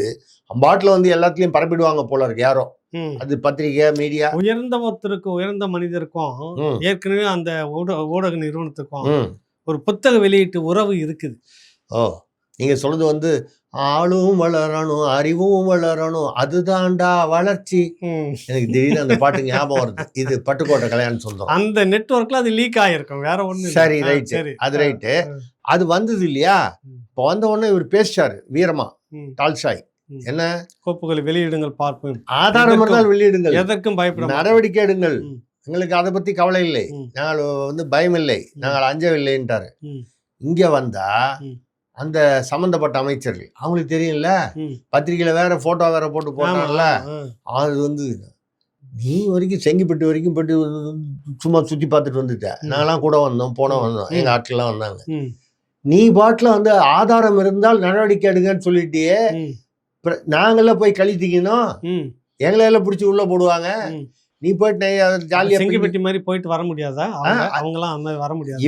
பாட்டில் வந்து எல்லாத்துலேயும் பரப்பிடுவாங்க போல இருக்கு யாரோ. அது பத்திரிகை மீடியா. உயர்ந்த ஒருத்தருக்கும் உயர்ந்த மனிதருக்கும் ஏற்கனவே அந்த ஊடக நிறுவனத்துக்கும் ஒரு புத்தக வெளியீட்டு உறவு இருக்குது. ஓ, நீங்கள் சொல்றது வந்து ஆளும் வளரணும் அறிவும் வளரணும் அதுதான்டா வளர்ச்சி. எனக்கு திடீர்னு அந்த பாட்டு ஞாபகம் வருது. இது பட்டுக்கோட்டை கல்யாணம் சொல்றோம். அந்த நெட்வொர்க்ல அது லீக் ஆகிருக்கும், வேற ஒண்ணு. சரி, ரைட்டு, அது ரைட்டு. அது வந்தது இல்லையா? இப்போ வந்த உடனே இவர் பேசிச்சாரு வீரமா, டால்ஸ்டாய். என்ன? கோப்புகளை வெளியிடுங்கள் பார்ப்போம், ஆதாரம் இருந்தால் வெளியிடுங்கள், எதற்கும் பயப்பட நடவடிக்கை எடுங்கள், எங்களுக்கு அதை பத்தி கவலை இல்லை, நாங்கள் வந்து பயம் இல்லை, நாங்கள் அஞ்சவில்லைன்ட்டாரு. இங்க வந்தா அந்த சம்பந்தப்பட்ட அமைச்சர்கள் அவங்களுக்கு தெரியும்ல, பத்திரிகையில வேற போட்டோ வேற போட்டு போட்டாங்கல்ல. அது வந்து நீ வரைக்கும் செங்கிப்பட்டு வரைக்கும் போயிட்டு சும்மா சுத்தி பார்த்துட்டு வந்துட்டேன், நாங்களாம் கூட வந்தோம் வந்தோம், எங்க ஆட்கள்லாம் வந்தாங்க. நீ பாட்டில் வந்து ஆதாரம் இருந்தால் நடவடிக்கை எடுங்கன்னு சொல்லிட்டியே, நாங்கெல்லாம் போய் கழித்திக்கணும், எங்களை எல்லாம் பிடிச்சி உள்ள போடுவாங்க, நீ போயிட்டு ஜாலியா செங்கிப்பட்டி மாதிரி போயிட்டு வர முடியாதா? அவங்களாம் அந்த மாதிரி வர முடியாது.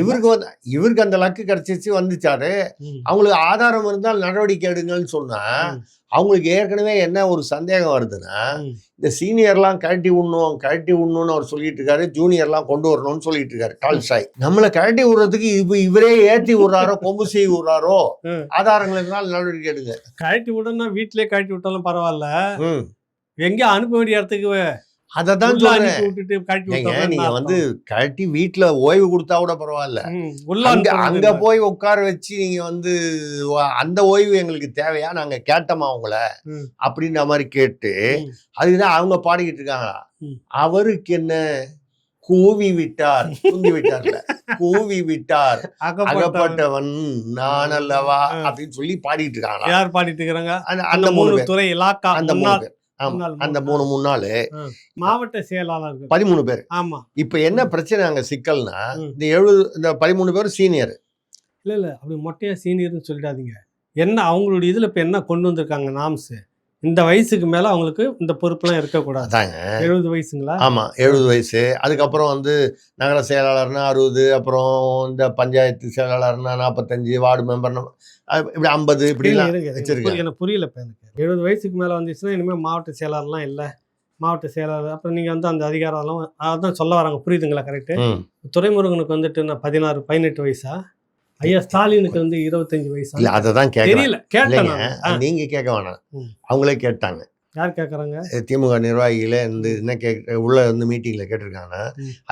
இவருக்கு அந்த லக்கு கிடைச்சிச்சு, வந்துச்சாரு. அவங்களுக்கு ஆதாரம் இருந்தால் நடவடிக்கை எடுங்கன்னு சொன்னா அவங்களுக்கு ஏற்கனவே என்ன ஒரு சந்தேகம் வருதுன்னா, இந்த சீனியர்லாம் கழட்டி விடணும்னு அவர் சொல்லிட்டு இருக்காரு, ஜூனியர்லாம் கொண்டு வரணும்னு சொல்லிட்டு இருக்காரு டால்ஸ்டாய். நம்மளை கழட்டி விடுறதுக்கு இப்ப இவரே ஏற்றி விடுறாரோ, கொம்பு செய்ய விடுறாரோ, ஆதாரங்கள் இருந்தால் நடவடிக்கை எடுங்க. கழட்டி விடணும்னா வீட்டிலேயே கழட்டி விட்டாலும் பரவாயில்ல, எங்க அனுப்ப வேண்டிய இடத்துக்கு அதான் நீங்க வந்து கழட்டி வீட்டுல ஓய்வு கொடுத்தா கூட பரவாயில்ல, அங்க போய் உட்கார வச்சு நீங்க வந்து அந்த ஓய்வு எங்களுக்கு தேவையா, நாங்க கேட்டோமா அவங்கள அப்படின்ற மாதிரி கேட்டு அதுக்குதான் அவங்க பாடிக்கிட்டு இருக்காங்களா. அவருக்கு என்ன கூவி விட்டார், தூங்கி விட்டார்ல, கூவி விட்டார் அகப்பட்டவன் நான் அல்லவா அப்படின்னு சொல்லி பாடிட்டு இருக்காங்க. யார் பாடிட்டு இருக்கிறாங்க? அந்த 3 துறை இலாக்கா, அந்த 3 பேர். அந்த 3 முன்னாள் மாவட்ட செயலாளர்கள் 13 பேர். ஆமா. இப்ப என்ன பிரச்சனை அங்க சிக்கல்னா, இந்த 13 பேர் சீனியர். இல்ல அப்படி மொட்டையா சீனியர்னு சொல்லிடாதீங்க. என்ன அவங்களுடைய இதுல இப்ப என்ன கொண்டு வந்திருக்காங்க நாம்ஸ், இந்த வயசுக்கு மேல அவங்களுக்கு இந்த பொறுப்புலாம் இருக்கக்கூடாது. 70 வயசுங்களா? ஆமா, 70 வயசு. அதுக்கப்புறம் வந்து நகர செயலாளர்னா 60, அப்புறம் இந்த பஞ்சாயத்து செயலாளர்னா 45, வார்டு மெம்பர்னா இப்படி 50, இப்படி எல்லாம் வச்சிருக்காங்க. எனக்கு புரியல. இப்ப எனக்கு 70 வயசுக்கு மேல வந்துச்சுன்னா இனிமேல் மாவட்ட செயலாளர்லாம் இல்லை, மாவட்ட செயலாளர் அப்புறம் நீங்க வந்து அந்த அதிகாரம்லாம் அதான் சொல்ல வராங்க. புரியுதுங்களா? கரெக்டு. துரைமுருகனுக்கு வந்துட்டு நான் 16, 18 வயசா? ஐயா ஸ்டாலினுக்கு வந்து 25 வயசா? இல்ல, அததான் தெரியல, கேட்டேன். நீங்க கேட்க வேணாம், அவங்களே கேட்டாங்க. யார் கேட்கறாங்க? திமுக நிர்வாகிகளே வந்து என்ன உள்ள வந்து மீட்டிங்ல கேட்டிருக்காங்க.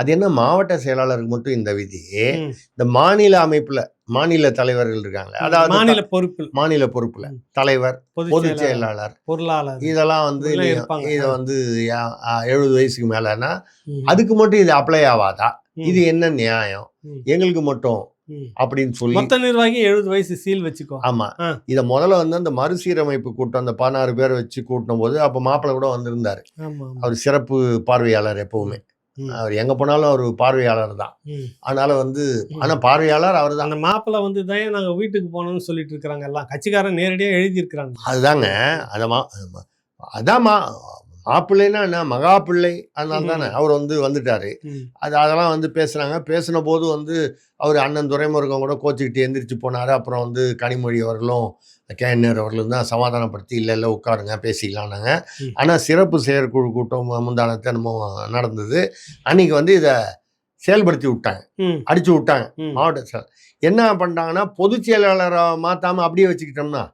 அது என்ன மாவட்ட செயலாளருக்கு மட்டும் இந்த விதி, இந்த மாநில அமைப்புல மாநில தலைவர்கள் இருக்காங்களே, அதாவது மாநில பொறுப்புல தலைவர், பொதுச் செயலாளர், பொருளாளர், இதெல்லாம் வந்து இதை வந்து 70 வயசுக்கு மேலன்னா அதுக்கு மட்டும் இது அப்ளை ஆகாதா? இது என்ன நியாயம் எங்களுக்கு மட்டும் அப்படின்னு சொல்லி மொத்த நிர்வாகி 70 வயசு சீல் வச்சுக்கோ. ஆமா, இத முதல்ல வந்து அந்த மறுசீரமைப்பு கூட்டம் அந்த 16 பேர் வச்சு கூட்டின போது அப்ப மாப்பிள்ளை கூட வந்திருந்தாரு. அவர் சிறப்பு பார்வையாளர், எப்பவுமே அவர் எங்க போனாலும் அவர் பார்வையாளர் தான். அதனால வந்து ஆனா பார்வையாளர் அவர் தான். அந்த மாப்பிள்ளை வந்து தான் நாங்க வீட்டுக்கு போனோம்னு சொல்லிட்டு இருக்காங்க, எல்லாம் கட்சிக்காரன் நேரடியா எழுதி இருக்கிறாங்க. அதுதாங்க, அதான் மாப்பிள்ளைன்னா என்ன, மகா பிள்ளை, அதனால தானே அவர் வந்து வந்துட்டாரு. அதெல்லாம் வந்து பேசுறாங்க. பேசின போது வந்து அவர் அண்ணன் துரைமுருகன் கூட கோச்சிக்கிட்டு எந்திரிச்சு போனாரு. அப்புறம் வந்து கனிமொழி அவர்களும் கேஎன்ஆர் அவர்களும் தான் சமாதானப்படுத்தி இல்லை உட்காருங்க பேசிக்கலாம்னாங்க. ஆனால் சிறப்பு செயற்குழு கூட்டம் முந்தானத்தை நம்ம நடந்தது. அன்னைக்கு வந்து இதை செயல்படுத்தி விட்டாங்க, அடிச்சு விட்டாங்க. மாவட்ட என்ன பண்ணிட்டாங்கன்னா, பொதுச் செயலாளரை மாத்தாம அப்படியே வச்சுக்கிட்டோம்னா,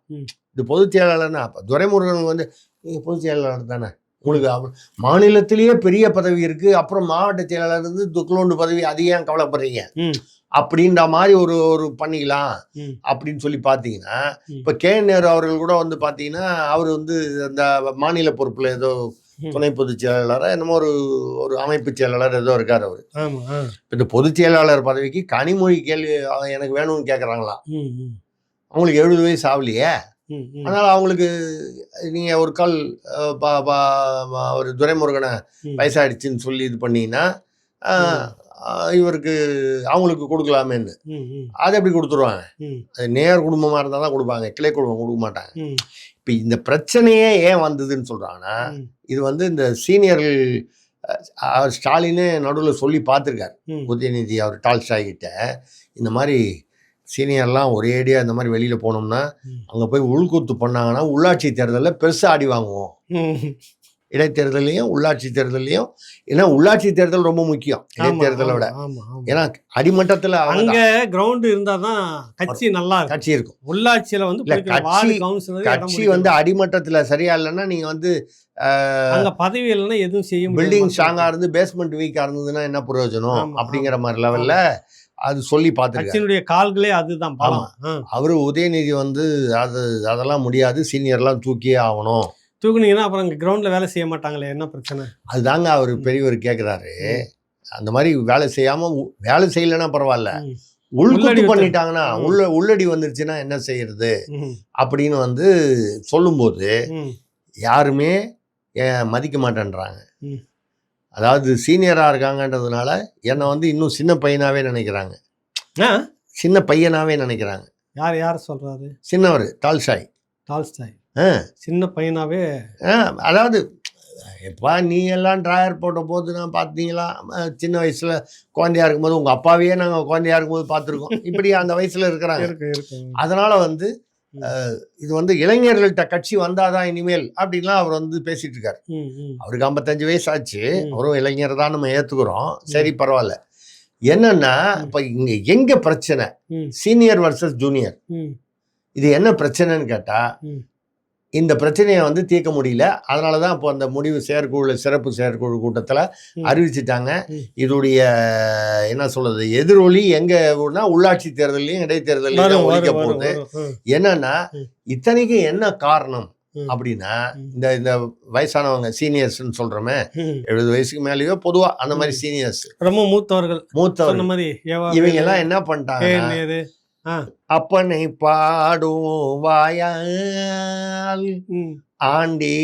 இது பொதுச் செயலாளர்னா அப்ப துரைமுருகன் வந்து நீங்க பொதுச் செயலாளர் தானே, உங்களுக்கு மாநிலத்திலேயே பெரிய பதவி இருக்கு, அப்புறம் மாவட்ட செயலாளர் இருந்து துக்லோண்டு பதவி, அது ஏன் கவலைப்படுறீங்க அப்படின்ற மாதிரி ஒரு பண்ணிக்கலாம் அப்படின்னு சொல்லி பார்த்தீங்கன்னா, இப்போ கேஎன்ஆர் அவர்கள் கூட வந்து பார்த்தீங்கன்னா அவர் வந்து அந்த மாநில பொறுப்பில் ஏதோ துணை பொதுச் செயலாளராக என்னமோ ஒரு அமைப்பு செயலாளர் ஏதோ இருக்கார் அவர். இந்த பொதுச் செயலாளர் பதவிக்கு கனிமொழி கேள்வி எனக்கு வேணும்னு கேட்குறாங்களா? அவங்களுக்கு 70 வயசு ஆகலையே. அதனால அவங்களுக்கு நீங்க ஒரு கால் ஒரு துரைமுருகனை வயசாயிடுச்சுன்னு சொல்லி இது பண்ணீங்கன்னா இவருக்கு அவங்களுக்கு கொடுக்கலாமேன்னு அதை எப்படி கொடுத்துருவாங்க? அது நேர் குடும்பமா இருந்தால் தான் கொடுப்பாங்க, கிளை குடும்பம் கொடுக்க மாட்டாங்க. இப்போ இந்த பிரச்சனையே ஏன் வந்ததுன்னு சொல்றாங்கன்னா, இது வந்து இந்த சீனியர்கள் ஸ்டாலினே நடுவில் சொல்லி பார்த்துருக்காரு உதயநிதி அவர் டால்ஸ்டாய் கிட்ட, இந்த மாதிரி சீனியர்லாம் ஒரேடியாக இந்த மாதிரி வெளியில் போனோம்னா அங்கே போய் உள்கூத்து பண்ணாங்கன்னா உள்ளாட்சி தேர்தலில் பெருசாக அடி வாங்குவோம். இடைத்தேர்தலையும் உள்ளாட்சி தேர்தலையும், ஏன்னா உள்ளாட்சி தேர்தல் ரொம்ப முக்கியம் இடைத்தேர்தலை விட. ஏன்னா அடிமட்டத்தில் அங்க கிரவுண்ட் இருந்தாதான் கட்சி நல்லா கட்சி இருக்கும். உள்ளாட்சியில வந்து கட்சி வந்து அடிமட்டத்தில் சரியா இல்லைன்னா நீங்க வந்து அங்க பதவி இல்லைன்னா எதுவும் செய்ய முடியாது. பில்டிங் ஸ்ட்ராங்கா இருந்து பேஸ்மெண்ட் வீக்கா இருந்ததுன்னா என்ன பிரயோஜனம் அப்படிங்கிற மாதிரி லெவல்ல அது சொல்லி பார்த்துருக்காரு. கால்களே அதுதான். அவரு உதயநிதி வந்து அதெல்லாம் முடியாது, சீனியர்லாம் தூக்கியே ஆகணும். தூக்குனீங்கன்னா அப்புறம் கிரவுண்ட்ல வேலை செய்ய மாட்டாங்களே, என்ன பிரச்சனை? அதுதாங்க அவர் பெரியவர் கேட்குறாரு. அந்த மாதிரி வேலை செய்யாம வேலை செய்யலைன்னா பரவாயில்ல, உள்குத்து பண்ணிட்டாங்கன்னா உள்ளடி வந்துருச்சுன்னா என்ன செய்யறது அப்படின்னு வந்து சொல்லும்போது யாருமே மதிக்க மாட்டேன்றாங்க. அதாவது சீனியரா இருக்காங்கன்றதுனால என்னை வந்து இன்னும் சின்ன பையனாவே நினைக்கிறாங்க. சின்ன பையனாவே நினைக்கிறாங்க. யார் சொல்றாரு? சின்னவர் டால்ஸ்டாய். சின்ன பையனாவே. அதாவது எப்பா நீ எல்லாம் ட்ராயர் போட்ட போது நான் பார்த்தீங்களா, சின்ன வயசுல குழந்தையா இருக்கும்போது உங்க அப்பாவையே நாங்கள் குழந்தையா இருக்கும்போது பார்த்துருக்கோம். இப்படி அந்த வயசுல இருக்கிறாங்க. அதனால வந்து இது வந்து இளைஞர்கள்ட்ட கட்சி வந்தாதான் இனிமேல் அப்படின்லாம் அவர் வந்து பேசிட்டு இருக்காரு. அவருக்கு 55 வயசு ஆச்சு, அவரும் இளைஞர் தான், நம்ம ஏத்துக்கிறோம், சரி பரவாயில்ல. என்னன்னா இப்ப இங்க எங்க பிரச்சனை, சீனியர் வர்சஸ் ஜூனியர், இது என்ன பிரச்சனைன்னு கேட்டா இந்த பிரச்சனையை வந்து தீர்க்க முடியல. அதனாலதான் இப்போ அந்த முடிவு சிறப்பு செயற்குழு கூட்டத்தில் அறிவிச்சிட்டாங்க. இதோடைய என்ன சொல்றது எதிரொலி எங்க உள்ளாட்சி தேர்தலையும் இடைத்தேர்தலையும் ஒழிக்க போகுது. என்னன்னா இத்தனைக்கு என்ன காரணம் அப்படின்னா இந்த வயசானவங்க சீனியர்ஸ்ன்னு சொல்றோமே, 70 வயசுக்கு மேலேயோ பொதுவா அந்த மாதிரி சீனியர்ஸ், ரொம்ப மூத்தவர்கள் இவங்க எல்லாம் என்ன பண்ணிட்டாங்க, அப்பனை பாடும் வாயால் ஆண்டி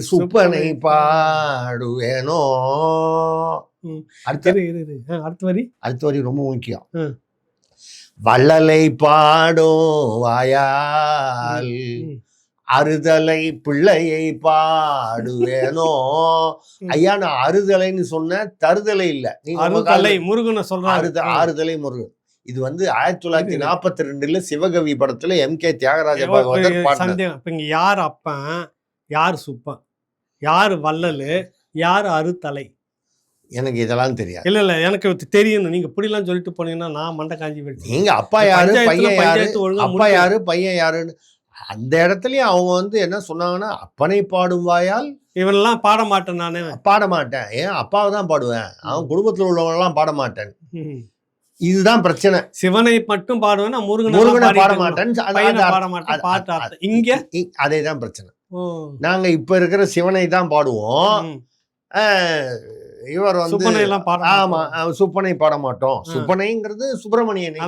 சுப்பனை பாடுவேனோ. அடுத்த வரி ரொம்ப முக்கியம். வள்ளலை பாடும் வாயால் அறுதலை பிள்ளையை பாடுவேனோ. ஐயா நான் அறுதலைன்னு சொன்ன தருதலை இல்ல, முருகனை சொல்ற ஆறுதலை முருகன். இது வந்து 1942 சிவகவி படத்துல MK தியாகராஜ பாகவதர் பாடினார். இங்க யார் அப்பன், யார் சுப்பன், யார் வள்ளலு, யார் அறுத்தலை? எனக்கு இதெல்லாம் தெரியாது. இல்ல எனக்கு தெரியும். நீங்க இப்படிலாம் சொல்லிட்டு போனீங்கன்னா நான் மண்டை காஞ்சி போயிட்டு. நீங்க அப்பா யாரு பையன் யாரு, அப்பா யாரு பையன் யாருன்னு அந்த இடத்துலயும் அவங்க வந்து என்ன சொன்னாங்கன்னா, அப்பனை பாடும் வாயால் இவனெல்லாம் பாட மாட்டேன், நானே பாட மாட்டேன், ஏன் அப்பாவை தான் பாடுவேன், அவன் குடும்பத்தில் உள்ளவங்க எல்லாம் பாட மாட்டேன். இதுதான் பிரச்சனை. சிவனை மட்டும் பாடுவேன், முருகனை பாட மாட்டேன். இங்க அதேதான் பிரச்சனை. நாங்க இப்ப இருக்கிற சிவனை தான் பாடுவோம், இவர் வந்து ஆமா சுப்பனை பாட மாட்டோம். சுப்பனைங்கிறது சுப்பிரமணியனை,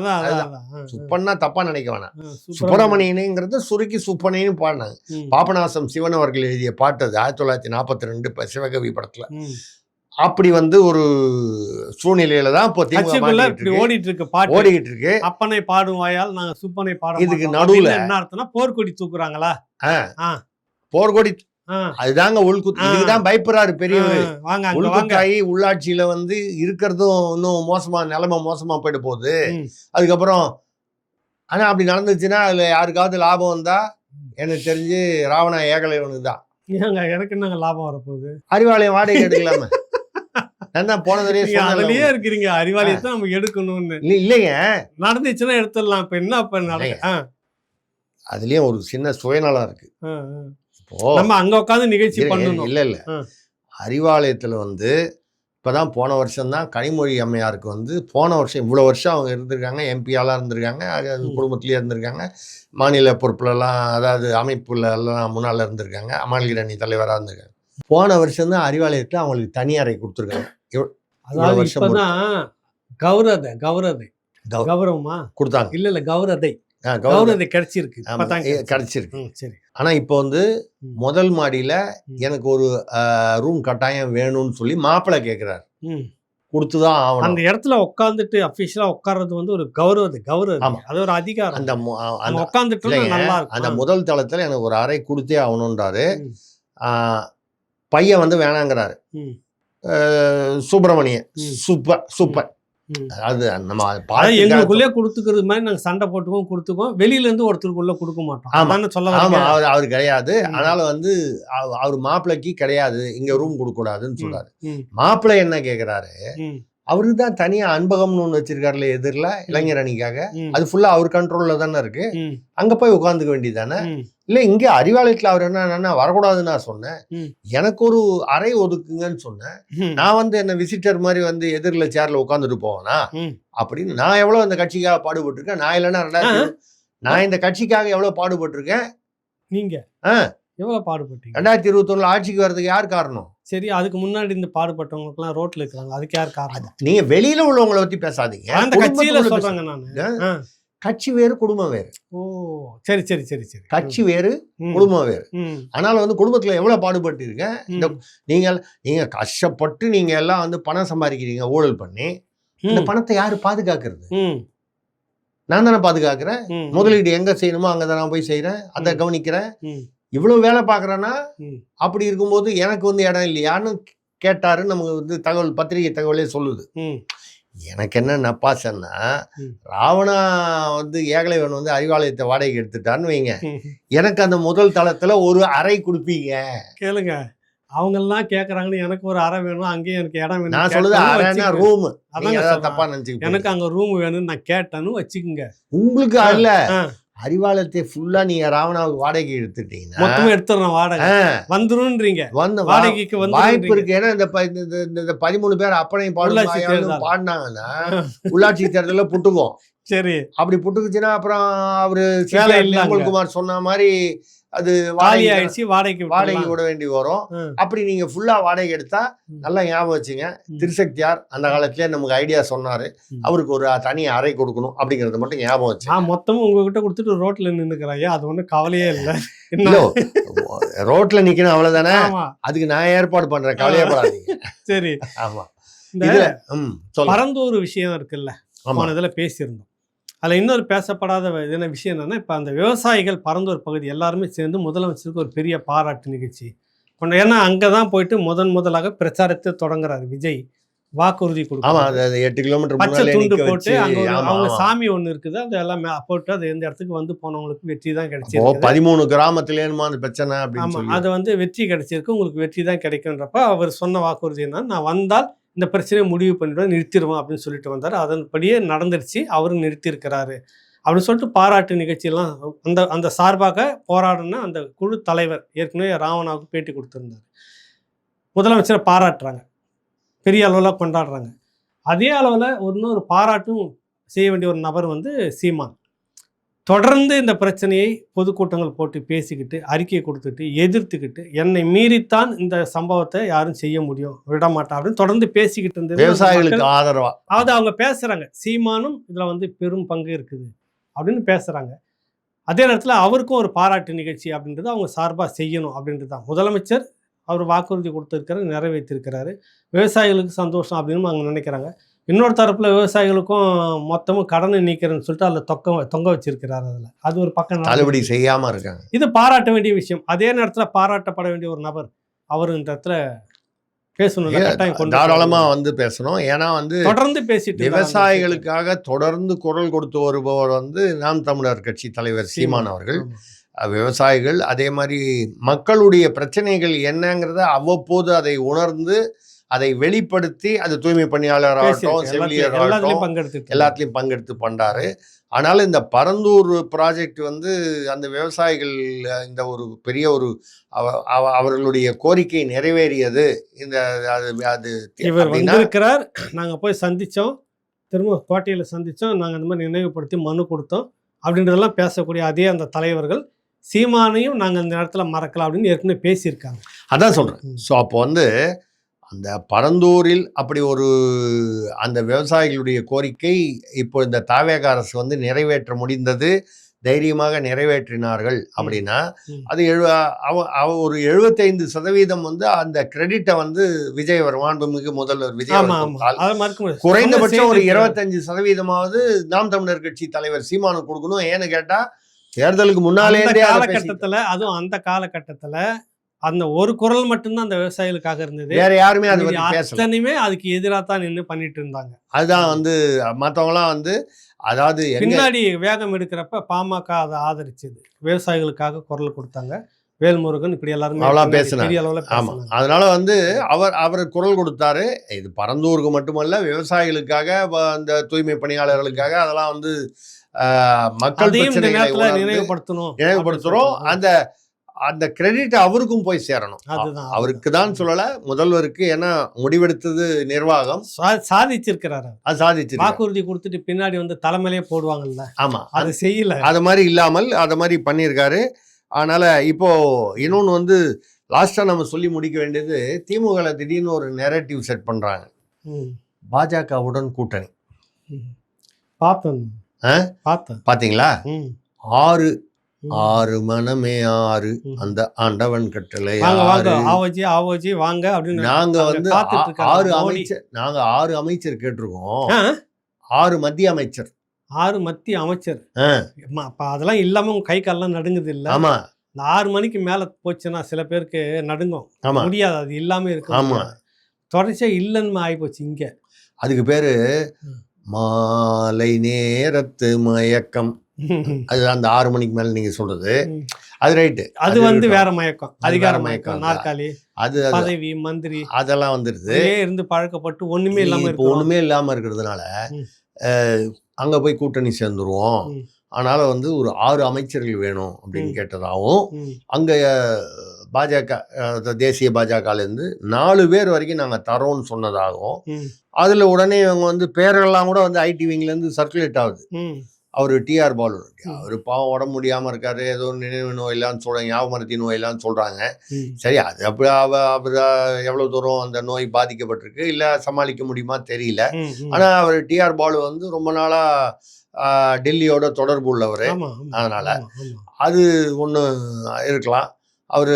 சுப்பன்னா தப்பா நினைக்க வேணாம், சுப்பிரமணியனைங்கிறது சுருக்கி சுப்பனைன்னு பாடினாங்க. பாபநாசம் சிவன் அவர்கள் எழுதிய பாட்டு அது 1942 சிவகவி படத்துல. அப்படி வந்து ஒரு சூழ்நிலையில தான் இப்போ ஓடிட்டு இருக்கு. அப்பனை பாடும் வாயால் நாங்க சுப்பனை பாட. இதுக்கு நடுவுல என்ன அர்த்தம்னா போர்க்கொடி தூக்குறாங்களா, போர்க்கொடி அதுதாங்க உள்குத்து. இதுதான் பயப்படுறாரு பெரியவர். உள்குத்தாயி உள்ளாட்சியில வந்து இருக்கிறதும் இன்னும் நிலைமை மோசமா போயிட்டு போகுது. அதுக்கப்புறம் ஆனா அப்படி நடந்துச்சுன்னா அதுல யாருக்காவது லாபம் வந்தா எனக்கு தெரிஞ்சு ராவணா ஏகலைவனுக்கு தான். எனக்கு என்னங்க லாபம் வரப்போகுது? அறிவாலயம் வாடகை எடுக்கலாமே. அதுலயே இருக்கிறீங்க, அறிவாலயத்தை நம்ம எடுக்கணும்னு இல்லைங்க. நடந்துச்சுன்னா எடுத்துடலாம். இப்ப என்ன பண்ண அதுலயும் ஒரு சின்ன சுயநலம் இருக்கு. நம்ம அங்க உட்காந்து நிகழ்ச்சி பண்ணணும். இல்ல அறிவாலயத்துல வந்து இப்பதான் போன வருஷம் தான் கனிமொழி அம்மையாருக்கு வந்து போன வருஷம் இவ்வளவு வருஷம் அவங்க இருந்திருக்காங்க, எம்பியாலாம் இருந்திருக்காங்க, குடும்பத்திலேயே இருந்திருக்காங்க, மாநில பொறுப்புலலாம் அதாவது அமைப்புல எல்லாம் முன்னால இருந்திருக்காங்க, மாநில அணி தலைவராக இருந்திருக்காங்க. போன வருஷம் தான் அறிவாலயத்துல அவங்களுக்கு தனி அறை கொடுத்துருக்காங்க. கௌரவமா கொடுத்தாங்க. இல்ல கௌரதை கிடைச்சிருக்கு. ஆனா இப்போ வந்து முதல் மாடியில எனக்கு ஒரு ரூம் கட்டாயம் வேணும்னு சொல்லி மாப்பிள்ளை கேட்கிறாரு, கொடுத்துதான் ஆகணும். அந்த இடத்துல உட்காந்துட்டு அபிஷியலா உட்கார்றது வந்து ஒரு கௌரவம், அது ஒரு அதிகாரம். அந்த உட்காந்துட்டு அந்த முதல் தளத்துல எனக்கு ஒரு அறை கொடுத்தே ஆகணும்ன்றாரு. பையன் வந்து வேணாங்கிறாரு. சுப்பிரமணியன் சூப்பர் அதாவது நம்ம எங்களுக்குள்ளே கொடுத்துக்கிறது மாதிரி நாங்கள் சண்டை கொடுத்துக்கோம் வெளியில இருந்து ஒருத்தருக்குள்ள கொடுக்க மாட்டோம். ஆமா, அவர் கிடையாது. ஆனாலும் வந்து அவர் மாப்பிள்ளைக்கு கிடையாது, இங்க ரூம் கொடுக்க கூடாதுன்னு சொல்றாரு. மாப்பிள்ளை என்ன கேக்குறாரு, அவருக்கு தான் தனியா அன்பகம்னு ஒண்ணு வச்சிருக்காருல எதிரில இளைஞர் அணிக்காக, அது ஃபுல்லா அவர் கண்ட்ரோல்ல தானே இருக்கு. அங்க போய் உட்காந்துக்க வேண்டியதானே. இல்ல இங்க அறிவாலயத்துல அவர் என்ன வரக்கூடாதுன்னு நான் சொன்னேன், எனக்கு ஒரு அறை ஒதுக்குங்கன்னு சொன்னேன். நான் வந்து என்ன விசிட்டர் மாதிரி வந்து எதிரில சேர்ல உட்காந்துட்டு போவேனா அப்படின்னு. நான் எவ்வளவு இந்த கட்சிக்காக பாடுபட்டிருக்கேன். நான் இல்லைன்னா நான் இந்த கட்சிக்காக எவ்வளவு பாடுபட்டிருக்கேன். நீங்க எவ்வளவு பாடுபட்டீங்க? 2021 ஆட்சிக்கு வர்றதுக்கு யார் காரணம்? சரி, அதுக்கு முன்னாடி இந்த பாடுபட்டவங்களுக்குலாம் ரோட்ல இருக்காங்க, அதுக்கு யார் காரணம்? நீங்க வெளியில உள்ளவங்களை பத்தி பேசாதீங்க. அந்த கட்சியில சொல்றாங்க. நானு கட்சி வேறு குடும்பம் வேறு. ஓ சரி சரி சரி சரி. கட்சி வேறு குடும்பம் வேறு. ஆனாலும் வந்து குடும்பத்துல எவ்வளவு பாடுபட்டு இருக்கேன். நீங்க கஷ்டப்பட்டு நீங்க எல்லாம் வந்து பணம் சம்பாதிக்கிறீங்க ஊழல் பண்ணி. இந்த பணத்தை யாரு பாதுகாக்கிறது? நான் தானே பாதுகாக்கிறேன். முதலீடு எங்க செய்யணுமோ அங்கதான் நான் போய் செய்யறேன், அதை கவனிக்கிறேன். இவ்வளவு வேலை பாக்குறேன்னா அப்படி இருக்கும்போது எனக்கு வந்து இடம் இல்லையான்னு கேட்டாரு. நமக்கு வந்து தகவல், பத்திரிகை தகவலே சொல்லுது. எனக்கு என்ன நப்பாசன்னா, ராவணா வந்து ஏகலைவன் வந்து அறிவாலயத்தை வாடகைக்கு எடுத்துட்டான்னு வைங்க, எனக்கு அந்த முதல் தளத்துல ஒரு அறை கொடுப்பீங்க. கேளுங்க, அவங்க எல்லாம் கேக்குறாங்கன்னு எனக்கு ஒரு அறை வேணும், அங்கேயும் எனக்கு இடம் வேணும். நான் சொல்லுது அறைனா ரூம். தப்பா நினைச்சுக்க, எனக்கு அங்க ரூம் வேணும்னு நான் கேட்டேன்னு வச்சுக்கோங்க. உங்களுக்கு அல்ல, அறிவாலயத்தை ஃபுல்லா நீங்க ராவணாவுக்கு வாடகை எடுத்துட்டீங்கன்னா மொத்தமா எடுத்துறோம், வாடகை வந்துருன்றீங்க. வாடகைக்கு வந்து வாய்ப்பு இருக்கு. ஏன்னா இந்த 13 பேர் அப்பனையும் பாடினாங்கன்னா உள்ளாட்சி தேர்தலில் புட்டுக்கும். சரி, அப்படி புட்டுக்குச்சுன்னா அப்புறம் அவரு நிர்மல்குமார் சொன்ன மாதிரி அது வாடகை விட வேண்டி வரும். அப்படி நீங்க ஃபுல்லா வாடகை எடுத்தா நல்லா ஞாபகம் வச்சுங்க, திருசக்தியார் அந்த காலத்திலே நமக்கு ஐடியா சொன்னாரு, அவருக்கு ஒரு தனி அறை கொடுக்கணும் அப்படிங்கறது மட்டும் ஞாபகம் வச்சு. மொத்தமும் உங்ககிட்ட கொடுத்துட்டு ரோட்ல நின்னுக்கிறாங்க, அது ஒன்றும் கவலையே இல்லை. ரோட்ல நிக்கணும் அவ்வளவுதானே, அதுக்கு நான் ஏற்பாடு பண்றேன், கவலையே படாதீங்க. சரி, ஆமா. இந்த பரந்தூர் விஷயம் இருக்குல்ல, போன இதுல பேசியிருந்தோம். அதில் இன்னொரு பேசப்படாத என்ன விஷயம் என்னென்னா, இப்போ அந்த விவசாயிகள் பரந்தூர் பகுதி எல்லாருமே சேர்ந்து முதலமைச்சருக்கு ஒரு பெரிய பாராட்டு நிகழ்ச்சி கொண்டு. ஏன்னா அங்கே தான் போயிட்டு முதலாக பிரச்சாரத்தை தொடங்குறாரு விஜய். வாக்குறுதி கொடுக்கும் 8 கிலோமீட்டர் பச்சை துண்டு போட்டு அங்கே அவங்க சாமி ஒன்று இருக்குது, அது எல்லாம் போட்டு அது எந்த இடத்துக்கு வந்து போனவங்களுக்கு வெற்றி தான் கிடைச்சிருக்கு. 13 கிராமத்துலேயுமா அந்த பிரச்சனை. ஆமாம், அது வந்து வெற்றி கிடைச்சிருக்கு, உங்களுக்கு வெற்றி தான் கிடைக்குன்றப்ப அவர் சொன்ன வாக்குறுதி என்ன, நான் வந்தால் இந்த பிரச்சனையை முடிவு பண்ணிவிடுவோம், நிறுத்திடுவோம் அப்படின்னு சொல்லிட்டு வந்தார். அதன்படியே நடந்துருச்சு, அவரும் நிறுத்தியிருக்கிறாரு அப்படின்னு சொல்லிட்டு பாராட்டு நிகழ்ச்சியெல்லாம் அந்த சார்பாக போராடின அந்த குழு தலைவர் ஏற்கனவே ராவணாவுக்கு பேட்டி கொடுத்துருந்தார். முதலமைச்சரை பாராட்டுறாங்க, பெரிய அளவில் கொண்டாடுறாங்க. அதே அளவில் இன்னொரு பாராட்டும் செய்ய வேண்டிய ஒரு நபர் வந்து சீமான். தொடர்ந்து இந்த பிரச்சனையை பொதுக்கூட்டங்கள் போட்டு பேசிக்கிட்டு அறிக்கையை கொடுத்துட்டு எதிர்த்துக்கிட்டு, என்னை மீறித்தான் இந்த சம்பவத்தை யாரும் செய்ய முடியும், விட மாட்டேன் அப்படின்னு தொடர்ந்து பேசிக்கிட்டு இருந்தது. விவசாயிகளுக்கு ஆதரவா அதாவது அவங்க பேசுறாங்க, சீமானும் இதுல வந்து பெரும் பங்கு இருக்குது அப்படின்னு பேசுறாங்க. அதே நேரத்தில் அவருக்கும் ஒரு பாராட்டு நிகழ்ச்சி அப்படின்றது அவங்க சார்பாக செய்யணும் அப்படின்றது தான். முதலமைச்சர் அவர் வாக்குறுதி கொடுத்துருக்காரு, நிறைவேற்றிருக்கிறாரு, விவசாயிகளுக்கு சந்தோஷம் அப்படின்னு அவங்க நினைக்கிறாங்க. இன்னொரு தரப்புல விவசாயிகளுக்கும் மொத்தமும் கடனை நீக்கிறேன்னு சொல்லிட்டு அதில் தொங்க வச்சிருக்கிறாரு. அதில் அது ஒரு பக்கம் தள்ளுபடி செய்யாம இருக்காங்க. இது பாராட்ட வேண்டிய விஷயம். அதே நேரத்தில் பாராட்டப்பட வேண்டிய ஒரு நபர் அவர் இந்த இடத்துல பேசணும், தாராளமா வந்து பேசணும். ஏன்னா வந்து தொடர்ந்து பேசிட்டு விவசாயிகளுக்காக தொடர்ந்து குரல் கொடுத்து வருபவர் வந்து நாம் தமிழர் கட்சி தலைவர் சீமான் அவர்கள். விவசாயிகள் அதே மாதிரி மக்களுடைய பிரச்சனைகள் என்னங்கிறத அவ்வப்போது அதை உணர்ந்து அதை வெளிப்படுத்தி, அது தூய்மை பணியாளராகட்டும் செவிலியராகட்டும் எல்லாத்துலேயும் பங்கெடுத்து பண்றாரு. ஆனாலும் இந்த பரந்தூர் ப்ராஜெக்ட் வந்து அந்த விவசாயிகள் இந்த ஒரு பெரிய ஒரு அவர்களுடைய கோரிக்கை நிறைவேறியது. இந்த அது இவர் வந்திருக்கிறார், நாங்கள் போய் சந்தித்தோம், திரும்ப கோட்டையில் சந்தித்தோம், நாங்கள் இந்த மாதிரி நினைவுபடுத்தி மனு கொடுத்தோம் அப்படின்றதெல்லாம் பேசக்கூடிய அதே அந்த தலைவர்கள் சீமானையும் நாங்கள் அந்த நேரத்தில் மறக்கலாம் அப்படின்னு ஏற்கனவே பேசியிருக்காங்க. அதான் சொல்கிறேன். ஸோ அப்போ வந்து அந்த பரந்தூரில் அப்படி ஒரு அந்த விவசாயிகளுடைய கோரிக்கை இப்போ இந்த தாவேக அரசு வந்து நிறைவேற்ற முடிந்தது, தைரியமாக நிறைவேற்றினார்கள் அப்படின்னா அது ஒரு 75% வந்து அந்த கிரெடிட்டை வந்து விஜய் மாண்புமிகு முதல்வர் விஜய் குறைந்தபட்சம் ஒரு 25%ஆவது நாம் தமிழர் கட்சி தலைவர் சீமானுக்கு கொடுக்கணும். ஏன்னு கேட்டா தேர்தலுக்கு முன்னாலே காலகட்டத்தில், அதுவும் அந்த காலகட்டத்தில் அந்த ஒரு குரல் மட்டும்தான் அந்த விவசாயிகளுக்காக இருந்தது. வேற யாருமே அது மீதி பத்தி பேசல. அத்தனையுமே அதுக்கு எதிராக தான் நின்று பண்ணிட்டு இருந்தாங்க. அதுதான் வந்து மற்றவங்களாம் வந்து அதாவது பின்னாடி வேகம் எடுக்கிறப்ப பாமக அதை ஆதரிச்சது, விவசாயிகளுக்காக குரல் கொடுத்தாங்க. வேல்முருகன் இப்படி எல்லாருமே அவ்வளோ பெரிய பேசினாங்க. அளவுல ஆமா, பேசினாங்க. அதனால வந்து அவர் குரல் கொடுத்தாரு. இது பரந்தூருக்கு மட்டுமல்ல, விவசாயிகளுக்காக, அந்த தூய்மை பணியாளர்களுக்காக, அதெல்லாம் வந்து மக்கள் அதையும் இந்த பிரச்சனைகளை நேரத்துல உணர்ந்து நினைவுபடுத்துறோம். அந்த கிரெடிட் அவருக்கும் போய் சேரணும். அதுதான் அவருக்கு தான் சொல்லல, முதல்வருக்கு. ஏன்னா முடிவெடுத்தது நிர்வாகம், சாதிச்சிருக்கிறாரு. அது சாதிச்சு வாக்குறுதி கொடுத்துட்டு பின்னாடி வந்து தலைமையிலே போடுவாங்கல்ல, ஆமா, அது செய்யல. அது மாதிரி இல்லாமல் அதை மாதிரி பண்ணியிருக்காரு. அதனால இப்போ இன்னொன்று வந்து லாஸ்டா நம்ம சொல்லி முடிக்க வேண்டியது, திமுக திடீர்னு ஒரு நெரேட்டிவ் செட் பண்றாங்க, பாஜகவுடன் கூட்டணி. பார்த்தேன். பாத்தீங்களா? 6 மனமே 6 அந்த ஆண்டவன் கட்டளை ஆவோஜி வாங்க அப்படின்னு நாங்க வந்து 6 அமைச்சர் கேட்டிருக்கோம். 6 மத்திய அமைச்சர், 6 மத்திய அமைச்சர். அப்ப அதெல்லாம் இல்லாம உங்க கை காலெல்லாம் நடுங்குது இல்ல? ஆமா, இந்த 6 மணிக்கு மேல போச்சுன்னா சில பேருக்கு நடுங்கும். முடியாது, அது இல்லாம இருக்கு. ஆமா, தொடர்ச்சியா இல்லைன்னு ஆயிப்போச்சு இங்க. அதுக்கு பேரு மாலை நேரத்து மயக்கம். அது அந்த 6 மணிக்கு மேல நீங்க சொல்றது அது ரைட்டு. அது வந்து வேற மயக்கம், அதிகார மயக்கம், நாற்காலி, அது பதவி, மந்திரி, அதெல்லாம் வந்துருது. இருந்து பழக்கப்பட்டு ஒண்ணுமே இல்லாம இப்போ ஒண்ணுமே இல்லாம இருக்கிறதுனால அங்க போய் கூட்டணி சேர்ந்துருவோம். ஆனால வந்து ஒரு 6 அமைச்சர்கள் வேணும் அப்படின்னு கேட்டதாகவும், அங்க பாஜக தேசிய பாஜகலேருந்து 4 பேர் வரைக்கும் நாங்கள் தரோன்னு சொன்னதாகவும், அதில் உடனே இவங்க வந்து பேரெல்லாம் கூட வந்து ஐடி விங்லேருந்து சர்க்குலேட் ஆகுது. அவர் டிஆர் பாலு, அவர் பாவம் உடம்பு முடியாமல் இருக்காரு, ஏதோ நினைவு நோயிலான்னு சொல்கிறாங்க, ஞாபகமறதி நோயிலான்னு சொல்கிறாங்க. சரி, அது அப்படி அவர் எவ்வளோ தூரம் அந்த நோய் பாதிக்கப்பட்டிருக்கு, இல்லை சமாளிக்க முடியுமா தெரியல. ஆனால் அவர் டிஆர் பாலு வந்து ரொம்ப நாளாக டெல்லியோட தொடர்பு உள்ளவர். அதனால் அது ஒன்று இருக்கலாம். அவர்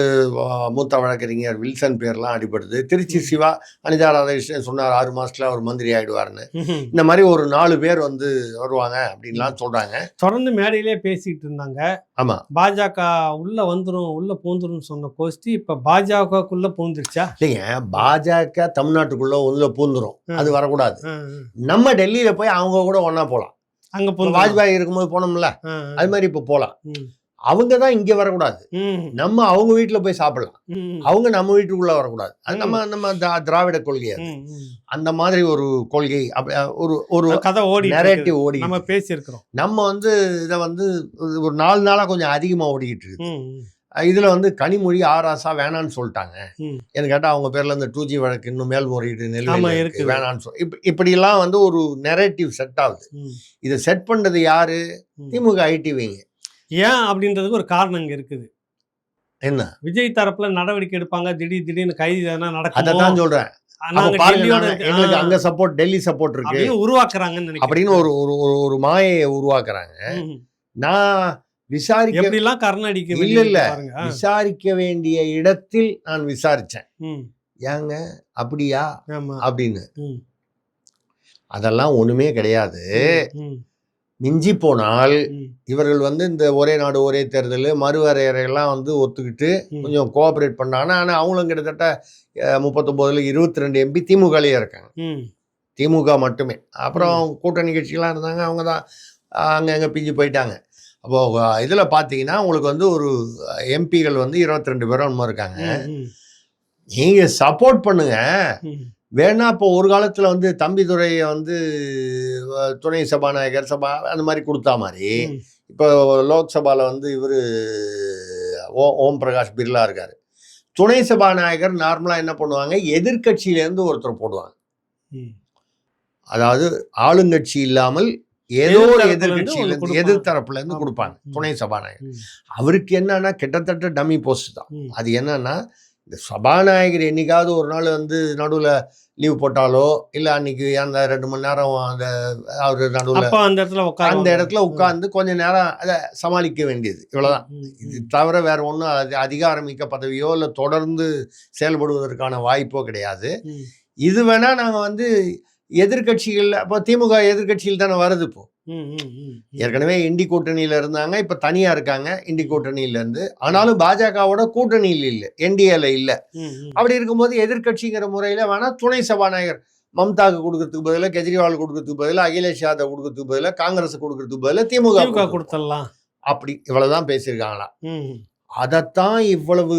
மூத்த வழக்கறிஞர் வில்சன் பேர்லாம் அடிபடுது. திருச்சி சிவா, அனிதா ராதாகிருஷ்ணன் சொன்னார் 6 மாதத்துல அவர் மந்திரி ஆகிடுவார்னு. இந்த மாதிரி ஒரு 4 பேர் வந்து வருவாங்க அப்படின்லாம் சொல்கிறாங்க. தொடர்ந்து மேடையிலே பேசிக்கிட்டு இருந்தாங்க. ஆமாம், பாஜக உள்ள வந்துடும், உள்ள பூந்துரும் சொன்ன கோஷ்டி இப்போ பாஜகக்குள்ள பூந்துருச்சா? இல்லைங்க, பாஜக தமிழ்நாட்டுக்குள்ள உள்ள பூந்துரும், அது வரக்கூடாது. நம்ம டெல்லியில போய் அவங்க கூட ஒன்னா போகலாம். அங்கே வாஜ்பாய் இருக்கும்போது போனோம்ல, அது மாதிரி இப்போ போகலாம். அவங்க தான் இங்கே வரக்கூடாது, நம்ம அவங்க வீட்டில் போய் சாப்பிடலாம். அவங்க நம்ம வீட்டுக்குள்ள வரக்கூடாது. அது நம்ம திராவிட கொள்கை. அந்த மாதிரி ஒரு கொள்கை, ஒரு ஒரு கதை ஓடி நரேட்டிவ் ஓடி நம்ம பேசியிருக்கிறோம். நம்ம வந்து இதை வந்து ஒரு 4 நாளாக கொஞ்சம் அதிகமாக ஓடிக்கிட்டு இருக்கு. இதில் வந்து கனிமொழி ஆராசா வேணான்னு சொல்லிட்டாங்க. எனக்கு கேட்டால் அவங்க பேரில் இந்த 2G வழக்கு இன்னும் மேல்முறையீடு நிலுவையில் வேணான்னு இப்படிலாம் வந்து ஒரு நெரேட்டிவ் செட் ஆகுது. இதை செட் பண்ணுறது யாரு? திமுக ஐடிவிங்க. ஏன் அப்படின்றதுக்கு ஒரு காரணம் இங்கே இருக்குது. என்ன? விஜய் தரப்புல நடவடிக்கை எடுப்பாங்க, திடீர்னு கைது எதனா நடக்கும். அதை தான் சொல்கிறேன். அங்க சப்போர்ட், டெல்லி சப்போர்ட் இருக்கு உருவாக்குறாங்கன்னு அப்படின்னு ஒரு மாயையை உருவாக்குறாங்க. நான் விசாரிக்க எப்படிலாம் கர்நாடிக்கு இல்ல விசாரிக்க வேண்டிய இடத்தில் நான் விசாரிச்சேன். ஏங்க அப்படியா அப்படின்னு. அதெல்லாம் ஒண்ணுமே கிடையாது. மிஞ்சி போனால் இவர்கள் வந்து இந்த ஒரே நாடு ஒரே தேர்தல் மறுவரையறையெல்லாம் வந்து ஒத்துக்கிட்டு கொஞ்சம் கோஆபரேட் பண்ணாங்கன்னா, ஆனால் அவங்களும் கிட்டத்தட்ட 39ல் 22 எம்பி திமுகலேயே இருக்காங்க. திமுக மட்டுமே. அப்புறம் கூட்டணி கட்சிகளாக இருந்தாங்க, அவங்க தான் அங்கே பிஞ்சு போயிட்டாங்க. அப்போது இதில் பார்த்தீங்கன்னா உங்களுக்கு வந்து ஒரு எம்பிகள் வந்து 22 பேரும் நம்ம இருக்காங்க. நீங்கள் சப்போர்ட் பண்ணுங்க. வேணா இப்போ ஒரு காலத்தில் வந்து தம்பிதுரையை வந்து துணை சபாநாயகர் சபா அந்த மாதிரி கொடுத்தா மாதிரி, இப்போ லோக்சபாவில் வந்து இவர் ஓம் பிரகாஷ் பிர்லா இருக்கார். துணை சபாநாயகர் நார்மலாக என்ன பண்ணுவாங்க, எதிர்கட்சியிலேருந்து ஒருத்தர் போடுவாங்க. அதாவது ஆளுங்கட்சி இல்லாமல் ஏதோ ஒரு எதிர்கட்சியிலேருந்து எதிர்த்தரப்புலேருந்து கொடுப்பாங்க துணை சபாநாயகர். அவருக்கு என்னன்னா கிட்டத்தட்ட டம்மி போஸ்ட் தான். அது என்னன்னா, இந்த சபாநாயகர் என்னைக்காவது ஒரு நாள் வந்து நடுவில் லீவ் போட்டாலோ இல்லை அன்னைக்கு அந்த 2 மணி நேரம் அந்த அவர் நடுவில் அந்த இடத்துல உட்காந்து கொஞ்ச நேரம் அதை சமாளிக்க வேண்டியது, இவ்வளோதான். இது தவிர வேற ஒன்றும் அதிகாரமிக்க பதவியோ இல்லை தொடர்ந்து செயல்படுவதற்கான வாய்ப்போ கிடையாது. இது வேணா நாங்கள் வந்து எதிர்கட்சிகள், அப்போ திமுக எதிர்கட்சியில் தானே வருது. இப்போ ஏற்கனவே இண்டி கூட்டணியில இருந்தாங்க, இப்ப தனியா இருக்காங்க இண்டி கூட்டணியில இருந்து. ஆனாலும் பாஜகவோட கூட்டணியில் இல்லை, என்டிஏல இல்ல. அப்படி இருக்கும்போது எதிர்கட்சிங்கிற முறையில வேணா துணை சபாநாயகர் மம்தாக்கு கொடுக்கறதுக்கு பதிலாக, கெஜ்ரிவால் கொடுக்கறதுக்கு பதிலாக, அகிலேஷ் யாதவ் கொடுக்கறதுக்கு பதிலாக, காங்கிரஸ் கொடுக்கறதுக்கு பதிலாக திமுக கொடுத்துடலாம். அப்படி இவ்வளவுதான் பேசியிருக்காங்களாம். அதைத்தான் இவ்வளவு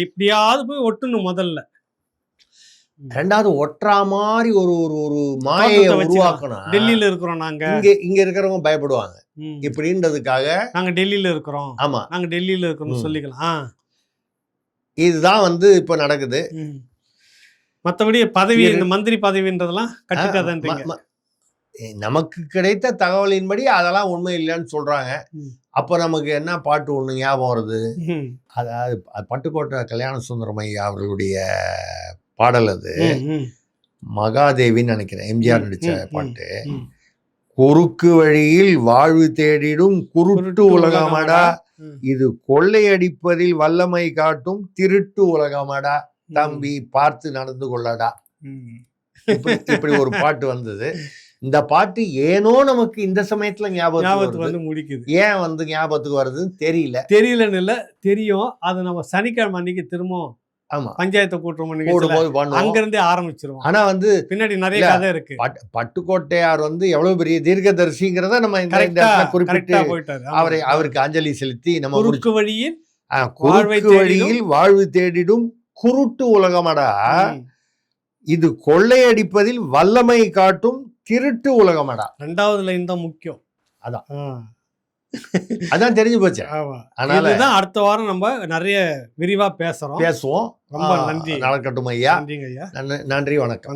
எப்படியாவது போய் ஒட்டணும் முதல்ல. ரெண்டாவது ஒட்டுறா மாதிரி ஒரு ஒரு மாயை உருவாக்கணும். டெல்லியில இருக்கிறோம் நாங்க, இங்க இருக்கிறவங்க பயப்படுவாங்க இப்படின்றதுக்காக நாங்க டெல்லியில இருக்கிறோம். ஆமா, நாங்க டெல்லியில இருக்கிறோம் சொல்லிக்கலாம். இதுதான் இப்ப நடக்குது. மற்றபடி பதவி, இந்த மந்திரி பதவின்றதெல்லாம் கட்டுக்காதான். நமக்கு கிடைத்த தகவலின்படி அதெல்லாம் உண்மை இல்லைன்னு சொல்றாங்க. அப்ப நமக்கு என்ன பாட்டு ஒண்ணு ஞாபகம் வருது. அதாவது பட்டுக்கோட்டை கல்யாண சுந்தரம் ஐயா அவர்களுடைய பாடல், அது மகாதேவின்னு நினைக்கிறேன், எம்ஜிஆர் நடிச்ச பாட்டு. குறுக்கு வழியில் வாழ்வு தேடிடும் குருட்டு உலகமாடா, இது கொள்ளையடிப்பதில் வல்லமை காட்டும் திருட்டு உலகமாடா, தம்பி பார்த்து நடந்து கொள்ளடா. இப்படி ஒரு பாட்டு வந்தது. இந்த பாட்டு ஏனோ நமக்கு இந்த சமயத்துல ஞாபகத்துக்கு வந்து முடிக்குது. ஏன் ஞாபகத்துக்கு வருதுன்னு தெரியலன்னு இல்ல, தெரியும். அது நம்ம சனிக்கிழமை அன்னைக்கு திரும்ப ஆமா பஞ்சாயத்தை கூட்டுறோம், அங்க இருந்தே ஆரம்பிச்சிருவோம். ஆனா பின்னாடி நிறைய கதை இருக்கு. பட்டுக்கோட்டையார் எவ்வளவு பெரிய தீர்க்கதரிசிங்கிறத நம்ம இந்த குறிப்பிட்டு அவருக்கு அஞ்சலி செலுத்தி நம்ம குறுக்கு வழியில் வாழ்வு தேடிடும் குருட்டு உலகமாடா, இது கொள்ளையடிப்பதில் வல்லமை காட்டும் திருட்டு உலகமாடா. ரெண்டாவது லைன் தான் முக்கியம். அதான் தெரிஞ்சு போச்சு. அதனாலதான் அடுத்த வாரம் நம்ம நிறைய விரிவா பேசுவோம். ரொம்ப நன்றி. நடக்கட்டும் ஐயா. நன்றிங்க ஐயா. நன்றி, வணக்கம்.